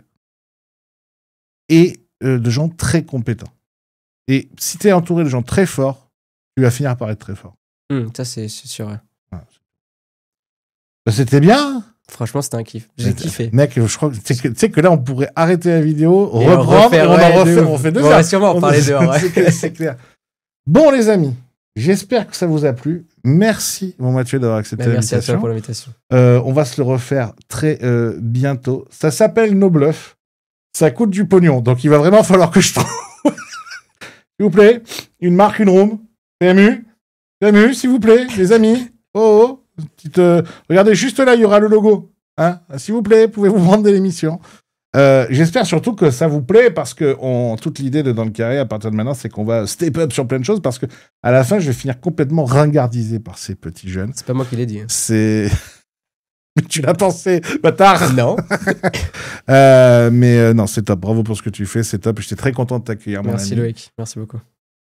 et de gens très compétents. Et si tu es entouré de gens très forts, tu vas finir par être très fort. Ça, c'est sûr. Ouais. Bah, c'était bien. Franchement, c'était un kiff. J'ai kiffé. Mec, je crois que tu sais que là, on pourrait arrêter la vidéo, reprendre, et on refait 2 heures. On va sûrement en parler dehors. Ouais. C'est clair. Bon, les amis, j'espère que ça vous a plu. Merci, mon Mathieu, d'avoir accepté l'invitation. Merci à toi pour l'invitation. On va se le refaire très bientôt. Ça s'appelle No Bluff. Ça coûte du pognon, donc il va vraiment falloir que je trouve. S'il vous plaît, une marque, une room. PMU, s'il vous plaît, les amis. Oh. Regardez, juste là, il y aura le logo. Hein, s'il vous plaît, pouvez-vous vendre de l'émission. J'espère surtout que ça vous plaît, parce que toute l'idée de Dans le Carré, à partir de maintenant, c'est qu'on va step up sur plein de choses, parce que à la fin, je vais finir complètement ringardisé par ces petits jeunes. C'est pas moi qui l'ai dit. C'est... Tu l'as pensé, bâtard. Non. Mais non, c'est top. Bravo pour ce que tu fais, c'est top. J'étais très content de t'accueillir, mon ami. Merci Loïc, merci beaucoup.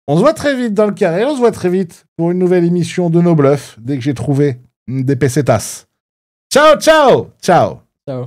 On se voit très vite dans le carré, on se voit très vite pour une nouvelle émission de No Bluff, dès que j'ai trouvé des pesetas. Ciao, ciao. Ciao. Ciao.